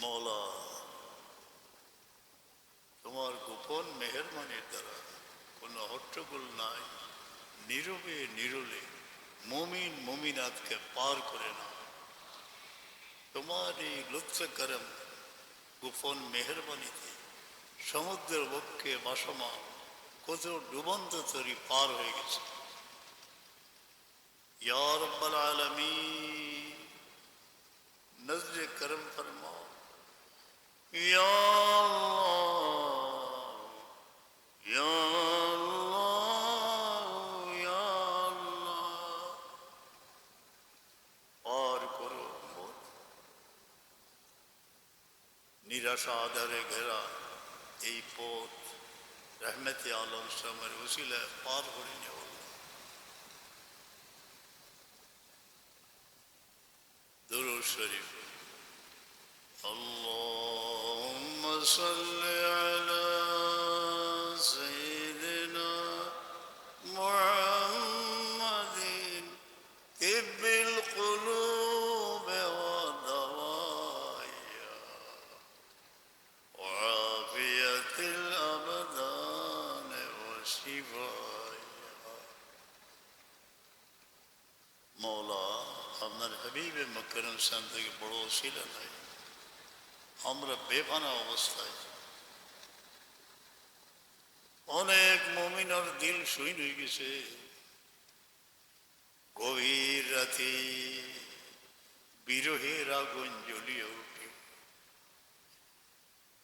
মৌলা তোমার গোপন মেহেরবানির দ্বারা কোনো হট্টগোল নাই নীরবে নিরলে মুমিন মুমিনাতকে পার করে না তোমার এই লুৎফে করম গোপন মেহেরবানিতে সমুদ্রের বক্ষে বাসমা কত ডুবন্ত তরি পার হয়ে গেছে ইয়া রাব্বাল আলামিন নজরে করম ফরমাও ইয়া নিরাশা আধারে ঘেরা এই পথ রহমতে আলম ইসলামের উসিলায় পার করে নেব। দুরূদ শরীফ। আল্লাহুম্মা সাল্লি আলা সাইয়্যিদিনা মুহাম্মাদিন তিব্বিল কুলুব ওয়া দাওয়াইহা ওয়া আফিয়াতিল আবদান ওয়া শিফাইহা। মওলা, আপনার হাবিবে মকরম সান থেকে বড় ওসিলা নাই। আমরা বেপানা অবস্থায়, অনেক মুমিনের দিল শূন্য হয়ে গেছে। গভীর রাতে বিরহের আগুন জ্বলিয়ে উঠে।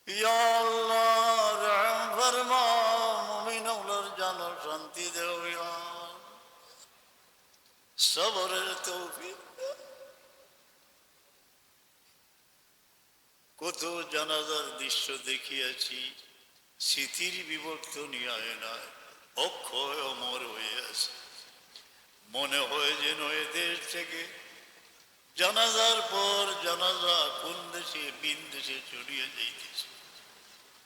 ইয়া আল্লাহ, রহম ফরমা, মুমিনগুলোর জানো শান্তি দেও। ইয়া সবরের তৌফিক। কত জানাজার দৃশ্য দেখিয়াছি, স্মৃতির বিবর্তন হয় না, অক্ষয় অমর হয়ে আছে। মনে হয় যেন এ দেশ থেকে জানাজার পর জানাজা কোন দেশে বিন দেশে চলিয়ে যাইতেছে।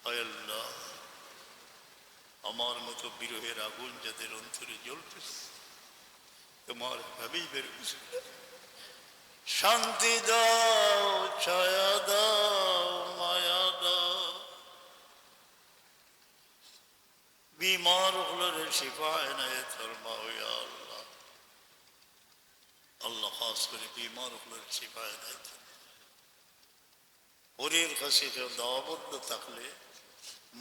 হায় আল্লাহ, আমার মতো বিরহের আগুন যাদের অন্তরে জ্বলতেছে, তোমার হাবিবের উসিলায় শান্তি দাও, ছায়া দাও, মায়া দাও। बीमार गुलर शिफा इनायत फरमाओ या अल्लाह। अल्लाह खास করে बीमार गुलर शिफा इनायत। পরের কাছে দাওয়াবদ্ধ থাকলে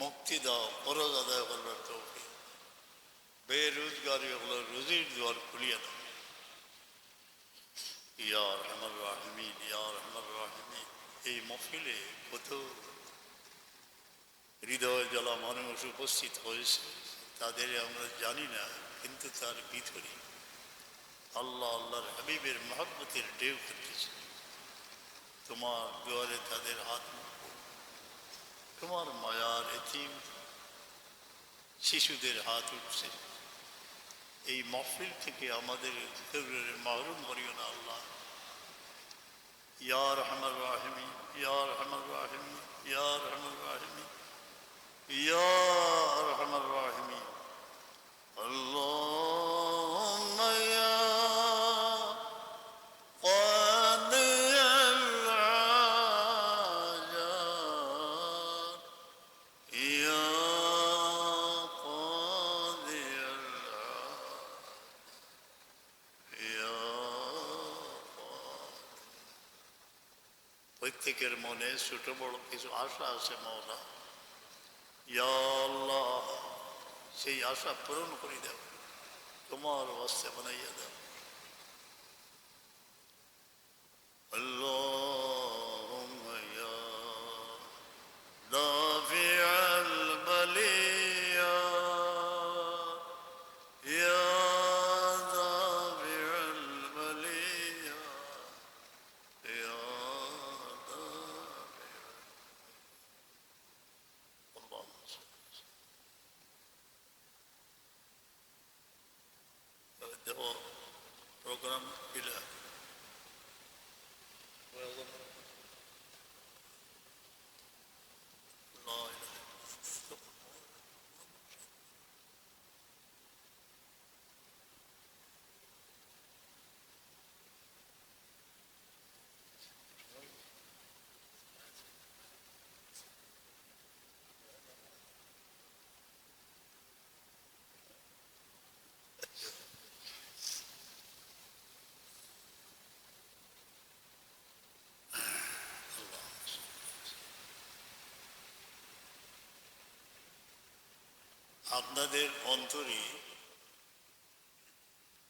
মুক্তি দাও, ফরজ আদায় করার তৌফিক। বেরোজগারি হলো রুজির দুয়ার খুলিয়ে দাও। ইয়া রহমান রাহিমিন, ইয়া রহমান রাহিমিন। এই মহফিলে কত হৃদয় জ্বালা মানুষ উপস্থিত হয়েছে, তাদের আমরা জানি না, কিন্তু তার ভিতরে আল্লাহ আল্লাহর হাবিবের মহব্বতের ঢেউ করতেছে। তোমার দুয়ারে তাদের হাত, তোমার মায়ার এতিম শিশুদের হাত উঠছে। এই মহফিল থেকে আমাদের মাহরুম করিও না আল্লাহ। ইয়া রহমান রাহিমিন, ইয়া রহমান রাহিমিন, ইয়া রহমান রাহিমিন, ইয়া রহমান রাহিমিন। আল্লাহুম্মা ইয়া কাদিয়াল হাজাত, ইয়া কাদিয়াল হাজাত, ইয়া প্রত্যেকের মনে ছোট বড় কিছু আশা আছে মওলা। ইয়া আল্লাহ, সেই আশা পূরণ করে দাও, তোমার ওয়াস্তে বানাইয়া দাও। আল্লাহুম্মা ইয়া দাফিআল বালিয়াত, ইয়া দাফিআল বালিয়াত, ইয়া দেখো প্রোগ্রাম পিলা আপনাদের অন্তরে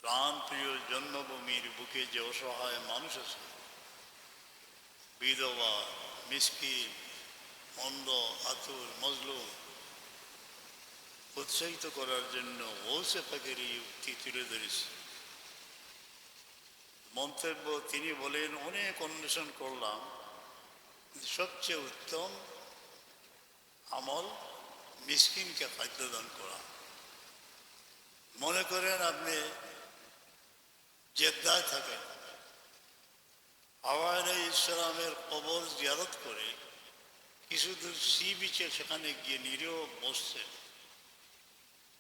প্রাণ প্রিয় জন্মভূমির বুকে যে অসহায় মানুষ আছে, বিধবা, মিসকিন, অন্ধ, আতুর, মজলুম, উৎসাহিত করার জন্য গৌসে পাকের এই উক্তি তুলে ধরেছে। মন্তব্য তিনি বলেন, অনেক অন্বেষণ করলাম, সবচেয়ে উত্তম আমল মিসকিনকে খাদ্য দান করা। মনে করেন আপনি জেদ্দায় থাকেন, হাওয়া আলাইহিস সালামের কবর জিয়ারত করে কিছু দূর সি বিচে সেখানে গিয়ে নিরীহ বসছেন,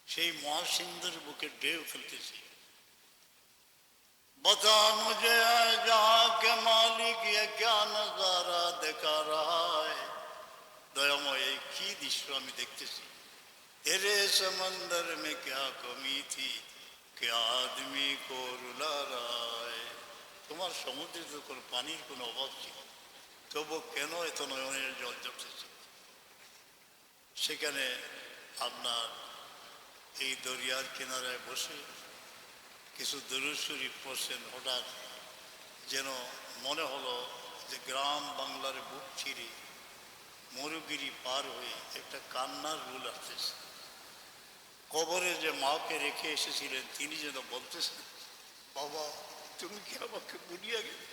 সেই মহাসিন্ধুর বুকে ঢেউ ফেলতেছি, बता मुझे जहाँ के मालिक ये क्या नजारा देखा रहा है। दयामय এই কি দৃশ্য আমি দেখতেছি। तेरे समंदर में क्या कमी थी क्या आदमी को रुला रहा है। তোমার সমুদ্রে তো কোনো পানির কোনো অভাব ছিল, তবু কেন এত নয়নের জল ঝরতেছে। সেখানে আপনার এই দরিয়ার কিনারায় বসে কিছু দরুদ শরীফ পড়ছেন, হঠাৎ যেন মনে হলো যে গ্রাম বাংলার বুক ছিঁড়ে মরুগিরি পার হয়ে একটা কান্নার রুল আসতেছে। কবরে যে মাকে রেখে এসেছিলেন তিনি যেন বলতেছেন, বাবা তুমি কি আমাকে বুঝিয়ে গেলে?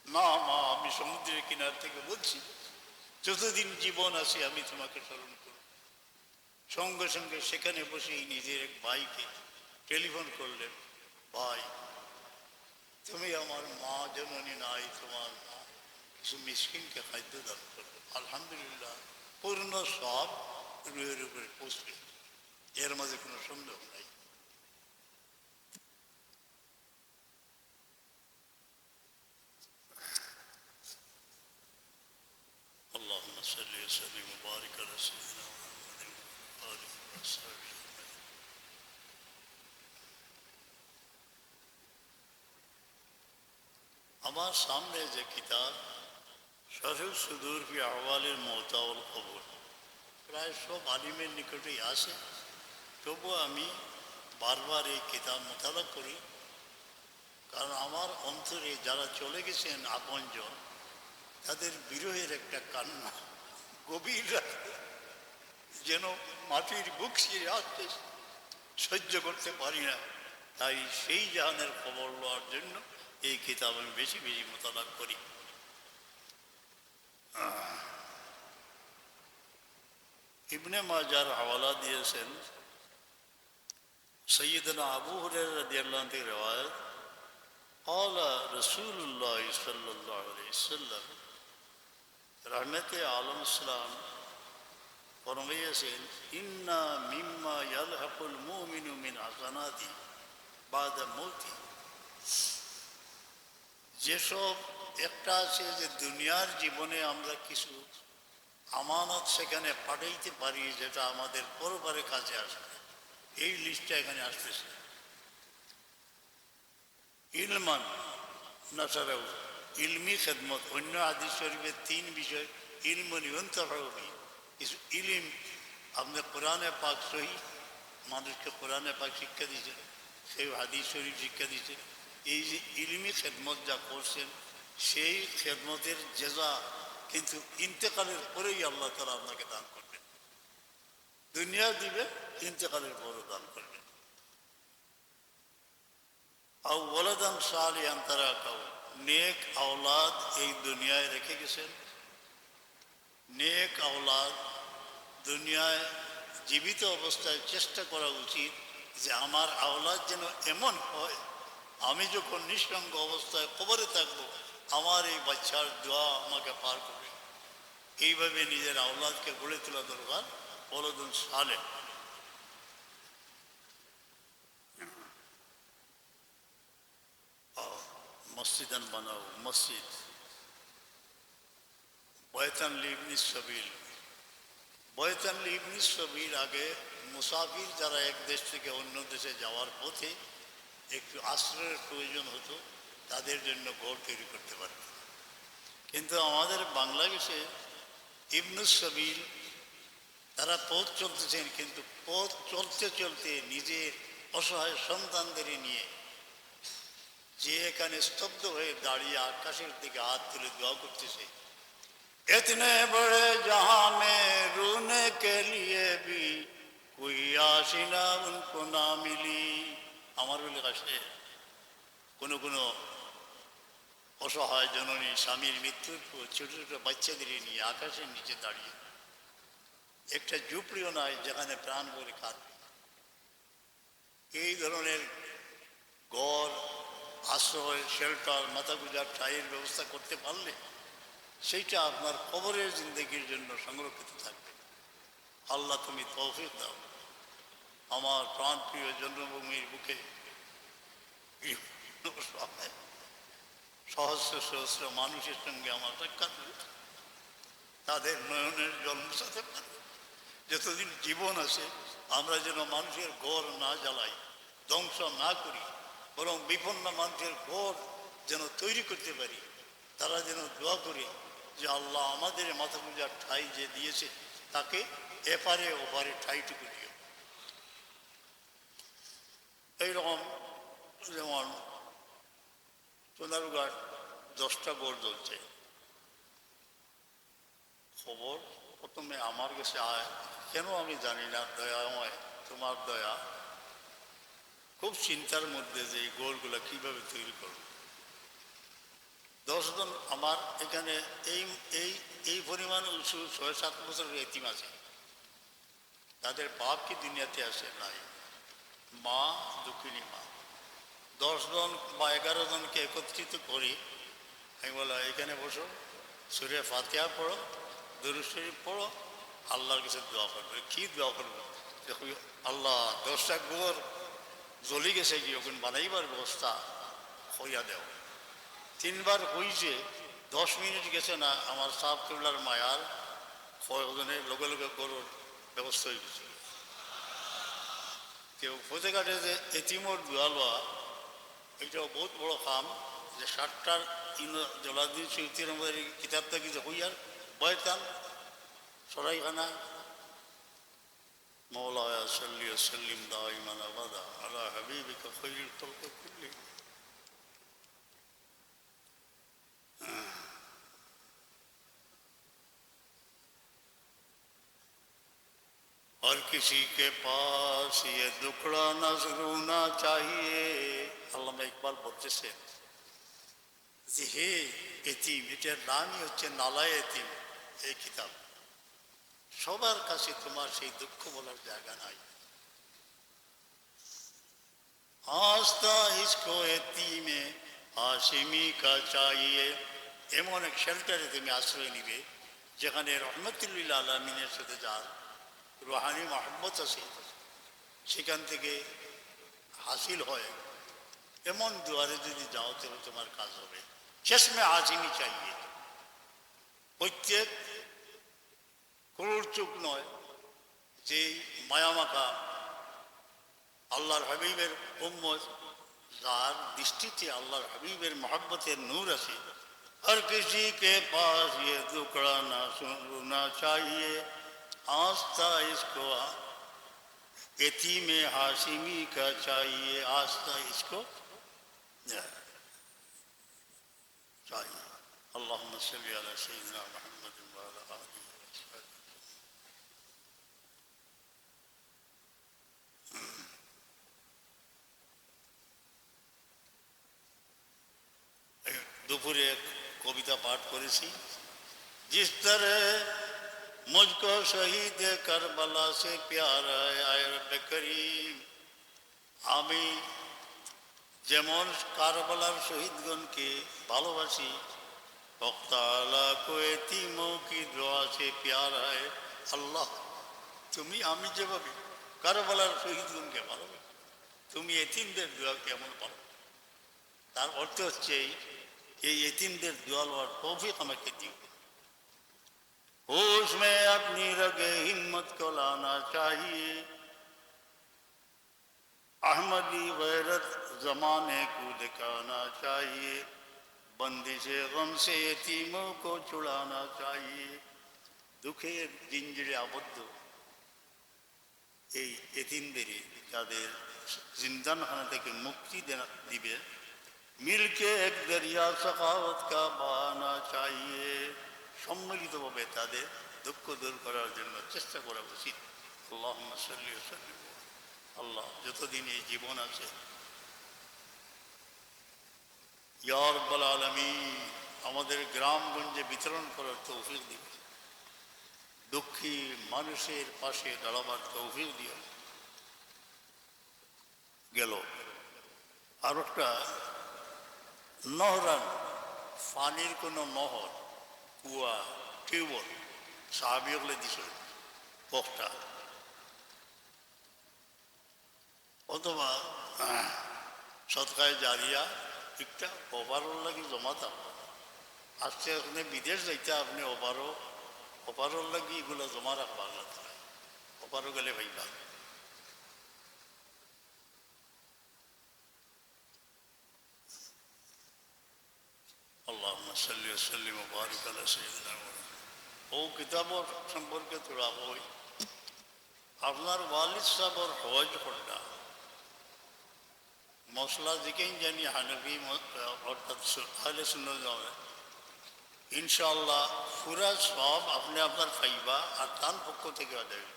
না মা, আমি সমুদ্রের কিনার থেকে বলছি, যতদিন জীবন আছে আমি তোমাকে স্মরণ করব। সঙ্গে সঙ্গে সেখানে বসেই নিজের এক ভাইকে টেলিফোন করলেন, ভাই তুমি আমার মা জননী নাই, তোমার মা কিছু মিসকিনকে খাদ্য দান করবে। আলহামদুলিল্লাহ পূর্ণ সব রুহের উপরে পৌঁছবে, এর মাঝে কোনো সন্দেহ নাই। اللهم صل وسلم وبارك على سيدنا محمد وآله وصحبه أجمعين। আমার সামনে যে কিতাব শরহ সুদূর ফি আহওয়ালিল মওতা ওয়াল কবর, প্রায় সব আলিমের নিকটেই আছে, তবুও আমি বারবার এই কিতাব মোতালা করি, কারণ আমার অন্তরে যারা চলে গেছেন আপনজন তাদের বিরহের একটা কান্না গভীর রাতে যেন মাটির বুক ছিঁড়ে আসতে, সহ্য করতে পারি না। তাই সেই জাহানের খবর লওয়ার জন্য এই কিতাব আমি বেশি বেশি মোতালা করি। ইবনে মাজার হাওয়ালা দিয়েছেন সৈয়দনা আবু হুরায়রা রাদিয়াল্লাহু আনহু থেকে রিওয়ায়াত, قال رسول الله صلى الله عليه وسلم, রহমতে আলম ইসলাম ফরমাইয়াছেন, ইন্না মিম্মা ইয়ালহাকুল মুমিনু মিন হাসানাতি বাদা মৌতি। যেসব একটা আছে যে দুনিয়ার জীবনে আমরা কিছু আমানত সেখানে পাঠাইতে পারি যেটা আমাদের পরবারে কাছে আসবে, এই লিস্টটা এখানে আসতেছে। ইলমান নাসারাউ, ইলমি খেদমত, অন্য হাদিস শরীফের 3 বিষয়, ইলমনি অন্তরবি, কিছু ইলিম আপনি কোরআনে পাক সহি মানুষকে কোরআনে পাক শিক্ষা দিয়েছেন, সেই হাদিস শরীফ শিক্ষা দিয়েছেন। এই যে ইলমি খেদমত যা করছেন সেই খেদমতের জেজা কিন্তু ইন্তেকালের পরেই আল্লাহ তাআলা আপনাকে দান করবেন, দুনিয়া দিবে, ইন্তেকালের পরও দান করবেন। আও ওয়ালাদান সালিহান তারাকাহু, নেক আওলাদ এই দুনিয়ায় রেখে গেছেন। নেক আওলাদ দুনিয়ায় জীবিত অবস্থায় চেষ্টা করা উচিত যে আমার আওলাদ যেন এমন হয়, আমি যখন নিঃসঙ্গ অবস্থায় কবরে থাকবো আমার এই বাচ্চার দোয়া আমাকে পার করবে। এইভাবে নিজের আওলাদকে গড়ে তোলা দরকার। ওয়ালাদুন সালেহ, মসজিদান বানাও, মসজিদ, বয়তান লিবনিস সাবিল। বয়তান লিবনিস সাবিল আগে মুসাফির যারা এক দেশ থেকে অন্য দেশে যাওয়ার পথে একটু আশ্রয়ের প্রয়োজন হতো, তাদের জন্য ঘর তৈরি করতে পারত। কিন্তু আমাদের বাংলাদেশে ইবনুস সাবিল তারা পথ চলতেছেন, কিন্তু পথ চলতে চলতে নিজের অসহায় সন্তানদের নিয়ে যে এখানে স্তব্ধ হয়ে দাঁড়িয়ে আকাশের দিকে হাত তুলে দোয়া করতেছে, इतने बड़े जहां में रोने के लिए भी कोई आशिना उनको ना मिली। আমার বলে কাছে কোনো কোনো অসহায় জননী স্বামীর মৃত্যুর পর ছোট ছোট বাচ্চাদের নিয়ে আকাশের নিচে দাঁড়িয়ে, একটা ঝুপড়িও নাই যেখানে প্রাণ ভরে কাঁদবে। এই ধরনের ঘর, আশ্রয়, শেল্টার, মাথা গুজার ঠাইয়ের ব্যবস্থা করতে পারলে সেইটা আপনার কবরের জিন্দগির জন্য সংরক্ষিত থাকবে। আল্লাহ তুমি তৌফিক দাও। আমার প্রাণপ্রিয় জন্মভূমির বুকে সহস্র সহস্র মানুষের সঙ্গে আমার সাক্ষাৎ হয়েছে, তাদের নয়নের জল মুছাতে পারে। যতদিন জীবন আছে আমরা যেন মানুষের ঘর না জ্বালাই, ধ্বংস না করি, বরং বিপন্ন মানুষের ঘর যেন তৈরি করতে পারি। তারা যেন দোয়া করে যে আল্লাহ আমাদের মাথা গুঁজার ঠাই যে দিয়েছে তাকে এপারে ওপারে ঠাইটুকু দিও। এইরকম যেমন সোনারঘাট 10টা গড় জ্বলছে, খবর প্রথমে আমার কাছে আয়, কেন আমি জানি না, দয়াময় তোমার দয়া। খুব চিন্তার মধ্যে যে এই গোলগুলো কীভাবে তৈরি করব। 10 জন আমার এখানে এই এই এই পরিমাণ 6-7 বছরের এতিম আছে, তাদের বাপ কি দুনিয়াতে আসে নাই, মা দুঃখিনী মা। 10 জন বা 11 জনকে একত্রিত করি, আমি বললাম এখানে বসো, সূরা ফাতিহা পড়ো, দরুদ শরীফ পড়ো, আল্লাহর কাছে দোয়া করবে। কি দোয়া করবো? দেখো আল্লাহ 10টা গোর জ্বলি গেছে, কি ওখানে বানাইবার ব্যবস্থা হইয়া দেও। 3 বার হইছে, 10 মিনিট গেছে না, আমার সাহেব কেবলার মায়ার কয়েকজনের লগে লগে গরুর ব্যবস্থা হয়ে গেছে। কেউ ফতে কাটে যে এতিমর দোয়া লওয়া, এটাও বহুত বড় কাম। যে 60টার জলাদিন সৈতির আমাদের কিতাবটা কি যে হইয়ার বয়তান সরাইখানা মৌলায়া সাল্লি সাল্লিম দাইমান আবাদা আলা হাবিবিকা খায়রুল খালকি কুল্লিহিম। और किसी के पास ये दुखड़ा नजर होना चाहिए। আল্লামা ইকবাল বলতেছেন যে হে এতিম, এটার নামই হচ্ছে নালায় এতিম এই কিতাব। সবার কাছে তোমার সেই দুঃখ বলার জায়গা নাই। আস্তা ইসকো এতিমে হাশিমি কা চাইয়ে, এমন এক শেল্টারে তুমি আশ্রয় নিবে যেখানে রহমতুল্লিল আলমিনের সাথে যার রুহানি মহব্বত আছে, সেখান থেকে হাসিল হয়। এমন দুয়ারে যদি যাও তবে তোমার কাজ হবে। শেষমে হাসিমি চাইয়ে, প্রত্যেক ক্রোড় চোখ নয়, যে মায়ামাখা আল্লাহর হাবিবের উম্মত, যার দৃষ্টিতে আল্লাহর হাবিবের মহব্বতের নূর আছে, हर किसी के पास ये दुखड़ा ना सुनना चाहिए, आस्था इसको यतीम हाशिमी का चाहिए, आस्था इसको चाहिए। अल्लाहुम्मा सल्ली अला सय्यिदिना मुहम्मद व अला आलिहि व असहाबिहि। দুপুরে কবিতা পাঠ করেছি, जिस तरह मुझको शहीद करबला से प्यार है आए रब करीम। আমি যেমন কারবালার শহীদগণকে ভালোবাসি, বক্তালা কো এতিমো কি দোয়া সে প্যার হয়। আল্লাহ তুমি আমি যেভাবে কারবালার শহীদগণকে ভালোবাসি, তুমি এতিমদের দোয়া কেমন পারো। তার অর্থ হচ্ছে এই এতিমদের দোয়া লওয়ার তৌফিক আমাকে দিও। होश में अपनी रगे हिम्मत को लाना चाहिए, अहमदी गैरत जमाने को दिखाना चाहिए, बंदिशे गम से यतीमों को छुड़ाना चाहिए। दुखेर जिंजिरे आबद्ध এই এতিমদেরই তাদের জিন্দানখানা থেকে মুক্তি দিবে। মিলকে এক দরিয়া সখাওয়াত কা বাহানা চাইয়ে, সম্মিলিতভাবে তাদের দুঃখ দূর করার জন্য চেষ্টা করা উচিত। আল্লাহুম্মা সাল্লি ওয়া সাল্লিম। আল্লাহ যতদিন এই জীবন আছে ইয়া রাব্বাল আলামিন আমাদের গ্রামগঞ্জে বিতরণ করার তৌফিক দিবে, দুঃখী মানুষের পাশে দাঁড়াবার তৌফিক দিও। গেল আর একটা নহরান, পানির কোনো নহর, কুয়া, টিউবওয়েল সাহাবিয়গুলো দিছ পকটা, অথবা সৎকায় জারিয়া একটা ওভারঅল লাগি জমা থাকবো। আজকে আপনি বিদেশ যাইতে আপনি ওভারঅল লাগি এগুলো জমা রাখবার লাগবে, ওভারও গেলে ভাইবা। আল্লাহুম্মা সাল্লি ওয়া সাল্লিম ওয়া বারিক আলা সাইয়্যিদিনা মুহাম্মদ। ও কিতাবর সম্পর্কে তোরা বই আপনার ওয়ালিদ সাহেবর হজ করলা মশলা দিকেই জানি হানফি অর্থাৎ আহলে সুন্নাত যাবে ইনশাআল্লাহ পুরা সব আপনি আপনার খাইবা আর তার পক্ষ থেকে দেবে।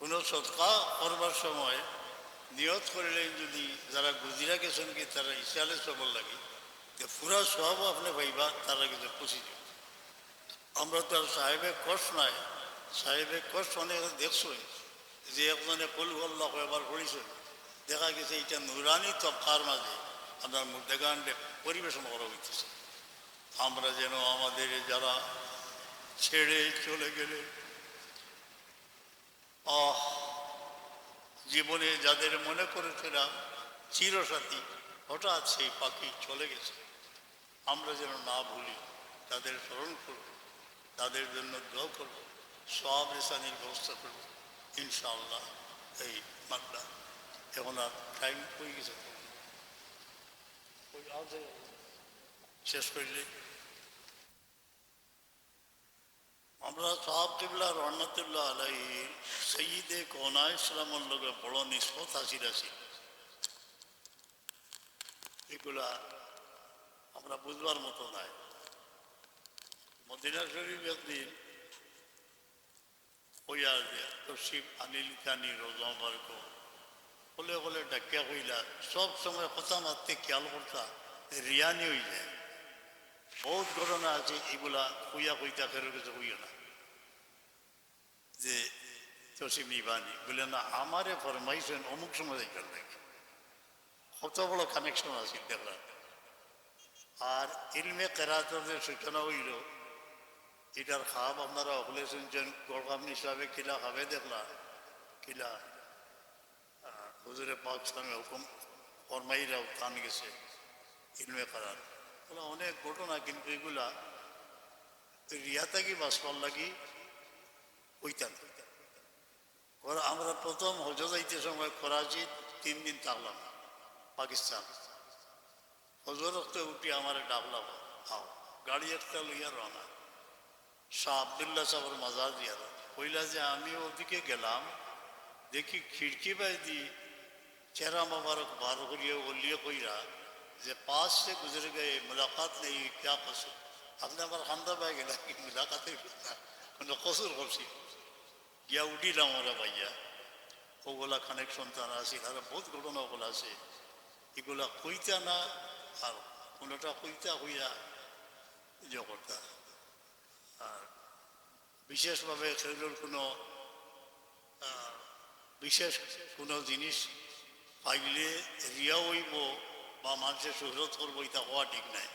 কোনো সদকা করবার সময় নিয়ত করলেন যদি যারা গুজিরা গেছেন কি তারা ইশালে সবল লাগে যে পুরা সব আপনি পাইবা, তারা কিন্তু খুশি। আমরা তো আর সাহেবের কষ্ট নাই, সাহেবের কষ্ট অনেক দেখছই যে একজনে কলু আল্লাহ এবার পড়িছেন, দেখা গেছে এটা নুরানি তবকার মাঝে আপনার মুর্দেগান্ডে পরিবেশন করা হইতেছে। আমরা যেন আমাদের যারা ছেড়ে চলে গেলে জীবনে যাদের মনে করেছিলাম চিরসাথী, হঠাৎ সেই পাখি চলে গেছে, আমরা যেন না ভুলি, তাদের স্মরণ করব, তাদের জন্য দোয়া করব, সব রেসানির ব্যবস্থা করব ইনশাআল্লাহ। এই মাত্রা এখন আর টাইম হয়ে গেছে, শেষ করলে আমরা সাহাব কিবলা রহমতুল্লাহ আলাইহি সৈয়দে কোনা ইসলামের লোকের বড় নিষ্পত আসি এগুলা আমরা বুঝবার মতো নাই। মদিনা শরীফ একদিন হইয়া যে তসিফ আনিল কানি রোজা বার্ক হলে হলে ডাকিয়া হইলা, সব সময় কথা মারতে খেয়াল করতা রিয়ানি হয়ে যায়। বহুত ঘটনা আছে এগুলা হইয়া হইতা ফেরো কিছু হইও না যে তসিফ নিবানি বলে না আমারে ফরমাইছেন অমুক সময় দেখবেন নাকি, কত বড় কানেকশন আছে দেখলাম। আর ইলমে কেরাতের সূচনা হইল এটার খাব আপনারা হলে শুনছেন গড়গাম হিসাবে কিলা খাবে দেখলা কিলা হুজুরে পাক সামনে হুকুম ফরমাইরাও কান গেছে ইলমে কেরাত বলে অনেক ঘটনা, কিন্তু এগুলা রিয়াতাকি বাসপাল লাগি হইতাম। আমরা প্রথম হজ যাইতে সময় করাচি 3 দিন থাকলাম পাকিস্তান, হজর রক্তে উঠি আমার ডাকলাম আও গাড়ি একটা লইয়া রওনা, শাহ আবদুল্লাহ সাহেবের মাজার দিয়া কইলা যে আমি ওদিকে গেলাম, দেখি খিড়কি বাই দি চেহারা মোবারক বার করিয়ে ওলিয়ে কইরা যে পাঁচ से गुजर गए मुलाकात नहीं क्या कसूर, আপনি আমার খান্দা পাই গেলা কি মুলাকাতের কোনো কসুর করছি গিয়া উঠিলাম ওরা ভাইয়া। ওগুলা কানেকশন তারা আছে, তারা বহুত ঘটনা ওগুলো আছে, এগুলা কইতা না আর কোনোটা কইতা হইয়া ইয়ে করতা। আর বিশেষভাবে সেগুলোর কোনো বিশেষ কোনো জিনিস পাইলে রিয়া হইব বা মানুষের সুহরত করবো এটা হওয়া ঠিক নাই।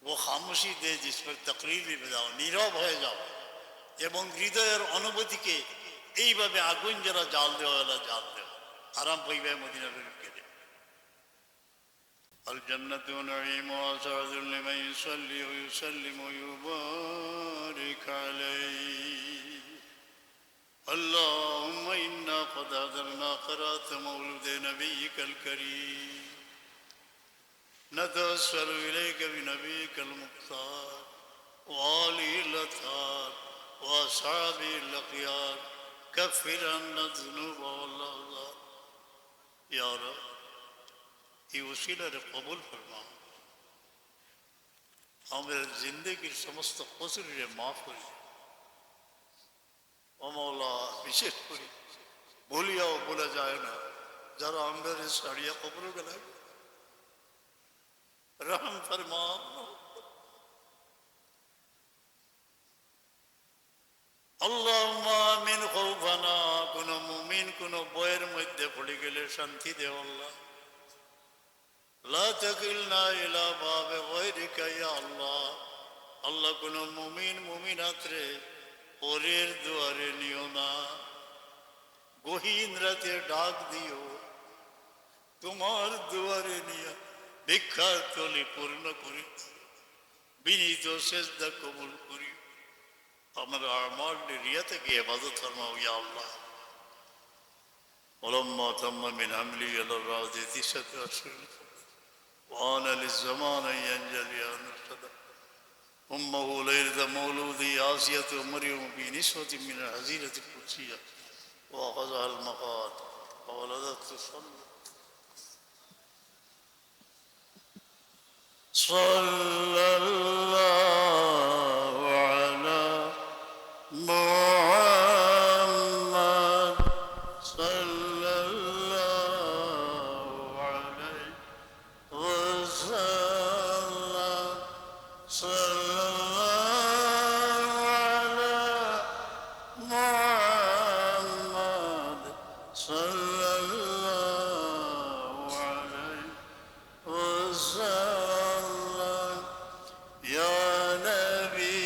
ও খামোশি দে জিস পর তকরির যাও, নীরব হয়ে যাও এবং হৃদয়ের অনুভূতিকে এইভাবে আগুন যারা জাল দেওয়া জাল দেওয়া আরাম পাইবে মদিনা শরীফ গেলে। আল জান্নাতু নাঈমু ওয়া সা'দুন লিমান ইউসাল্লি ওয়া ইউসাল্লিমু ওয়া ইউবারিক আলাইহি। اللهم إنا قد حضرنا قراءة مولد نبيك الكريم، نتوسل إليك بنبيك المختار وآله الأطهار وأصحابه الأخيار، كفر عنا الذنوب والأوزار। يا رب এই ওসিলার কবুল ফরমাও, আমাদের জিন্দেগির সমস্ত কসুরে মাফ করে। ও মওলা বিশেষ করে ভুলিয়াও বলা যায় না যারা আমাদের সারিয়া কবর গেলেন, রহম ফরমাও শান্তি দেও আল্লাহ। লা তাকিলনা ইলা বাবে গায়রিকা ইয়া আল্লাহ। আল্লাহ কোন মুমিন মুমিনাতরে পরের দুয়ারে নিও না। গহীন রাতে ডাক দিও, তোমার দুয়ারে নিয়ে ভিক্ষার থলি পূর্ণ করি, বিনীত সেজদা কবুল করি। আমার আমার রিয়া থেকে ইবাদত ফরমাও ইয়া আল্লাহ। ولما تم من حملي إلى الرعد 9 أشهر وآن للزمان أن ينجلي عن الصدى أمه ليلة مولودي آسية مريم بنسوة من الحزيرة القدسية وأخذها المخاض فولدت تصلي صلى الله على محمد صلى الله عليه وسلم صلى الله على محمد صلى الله عليه وسلم يا نبي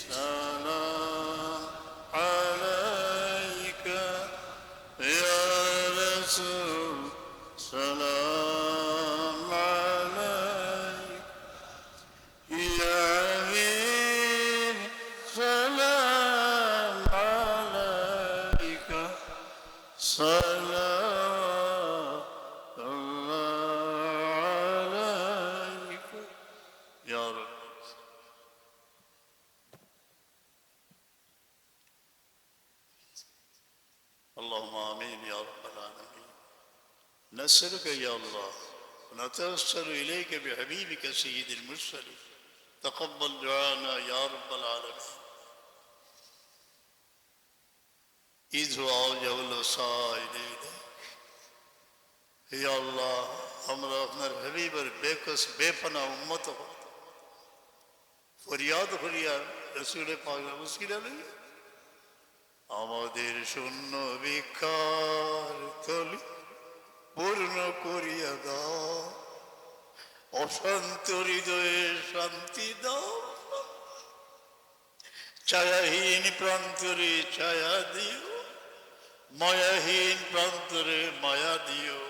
سلام عليك يا رسول سلام عليك يا أمين سلام عليك صلوات الله عليك يا رب. اللهم آمين يا رب العالمين. نسألك يا الله ونتوسل إليك بحبيبك سيد المرسلين تقبل دعانا يا رب العالمين. إذ هو جول سائلين يا الله আমরা আপনার হাবিবের বেকস বেপনা উম্মত ফরিয়াদ ফরিয়াদ রাসূলের পাকের উসিলা লইয়া আমাদের শূন্য ভিক্ষার থলি পূর্ণ করিয়া দাও, অশান্ত হৃদয়ে শান্তি দাও, ছায়াহীন প্রান্তরে ছায়া দিও, মায়াহীন প্রান্তরে মায়া দিও।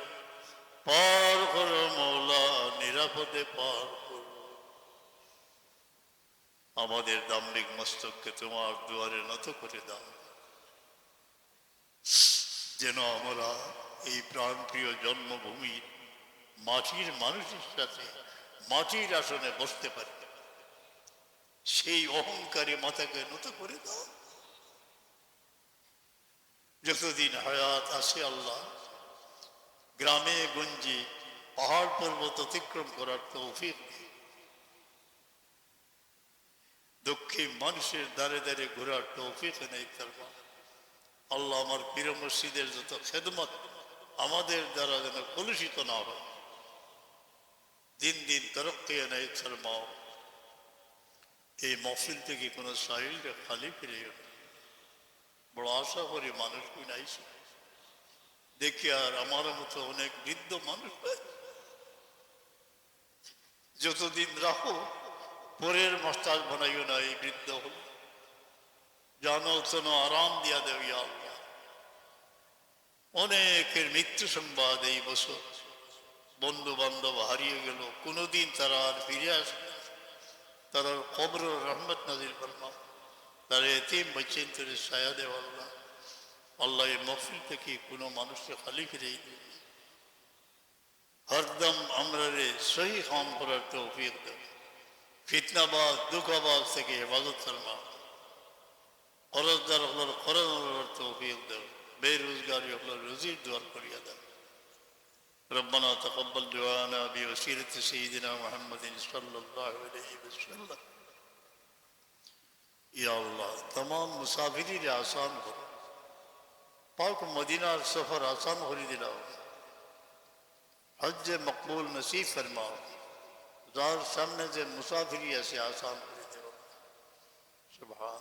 পার করো মওলা, নিরাপদে পার করো। আমাদের দাম্ভিক মস্তককে তোমার দুয়ারে নত করে দাও, যেন আমরা এই প্রাণপ্রিয় জন্মভূমির মাটির মানুষের সাথে মাটির আসনে বসতে পারি। সেই অহংকারী মাথাকে নত করে দাও। যতদিন হায়াত আছে আল্লাহ, গ্রামে গঞ্জে পাহাড় পর্বত অতিক্রম করার তৌফিক দিও। দক্ষিণ মানুষের দ্বারে দ্বারে ঘোরার তৌফিক নেই তারপর আল্লাহ আমার প্রিয় মসজিদের যত খেদমত আমাদের দ্বারা যেন কলুষিত না হয়। দিন দিন তরক্কি নেই ফরমাও। এই মহফিল থেকে কোনো সাহিলটা খালি ফিরে গেল। বড় আশা করি মানুষ নাই দেখি, আর আমার মতো অনেক বৃদ্ধ মানুষ যতদিন রাখো পরের মস্তাজ বানাইও না। এই বৃদ্ধ হল জানো যেন আরাম দিয়া দেব ইয়া আল্লাহ। অনেকের মৃত্যু সংবাদ এই বছর, বন্ধু বান্ধব হারিয়ে গেল, কোনোদিন তারা আর ফিরে আসবে। তারা কবর রহমত নাজির ফরমা, তারা এতিম বচিন্তরে ছায়া দেব আল্লাহ। আল্লাহ এই মহফিল থেকে কোনো মানুষকে খালি ফিরেই দেবে। হরদম আমরা রে সহি কাম করার তৌফিক দেব। ফিতনাবাদ দুঃখাবাদ থেকে হেফাজত ফরমা। খরচদার হল খরচ তৌফিক দেব। বেরোজগারি হল রুজির দুয়ার করিয়া দেব। ربنا تقبل دعانا بوسيلة سيدنا محمد صلى الله عليه وسلم. या अल्लाह तमाम मुसाफिरी आसान करो। पाक मदीनार सफर आसान করে দিলাও। হজ্জে মকবুল নসিব ফরমাও। যার সামনে যে মুসাফিরি আছে আসান করে দেও। সুবহান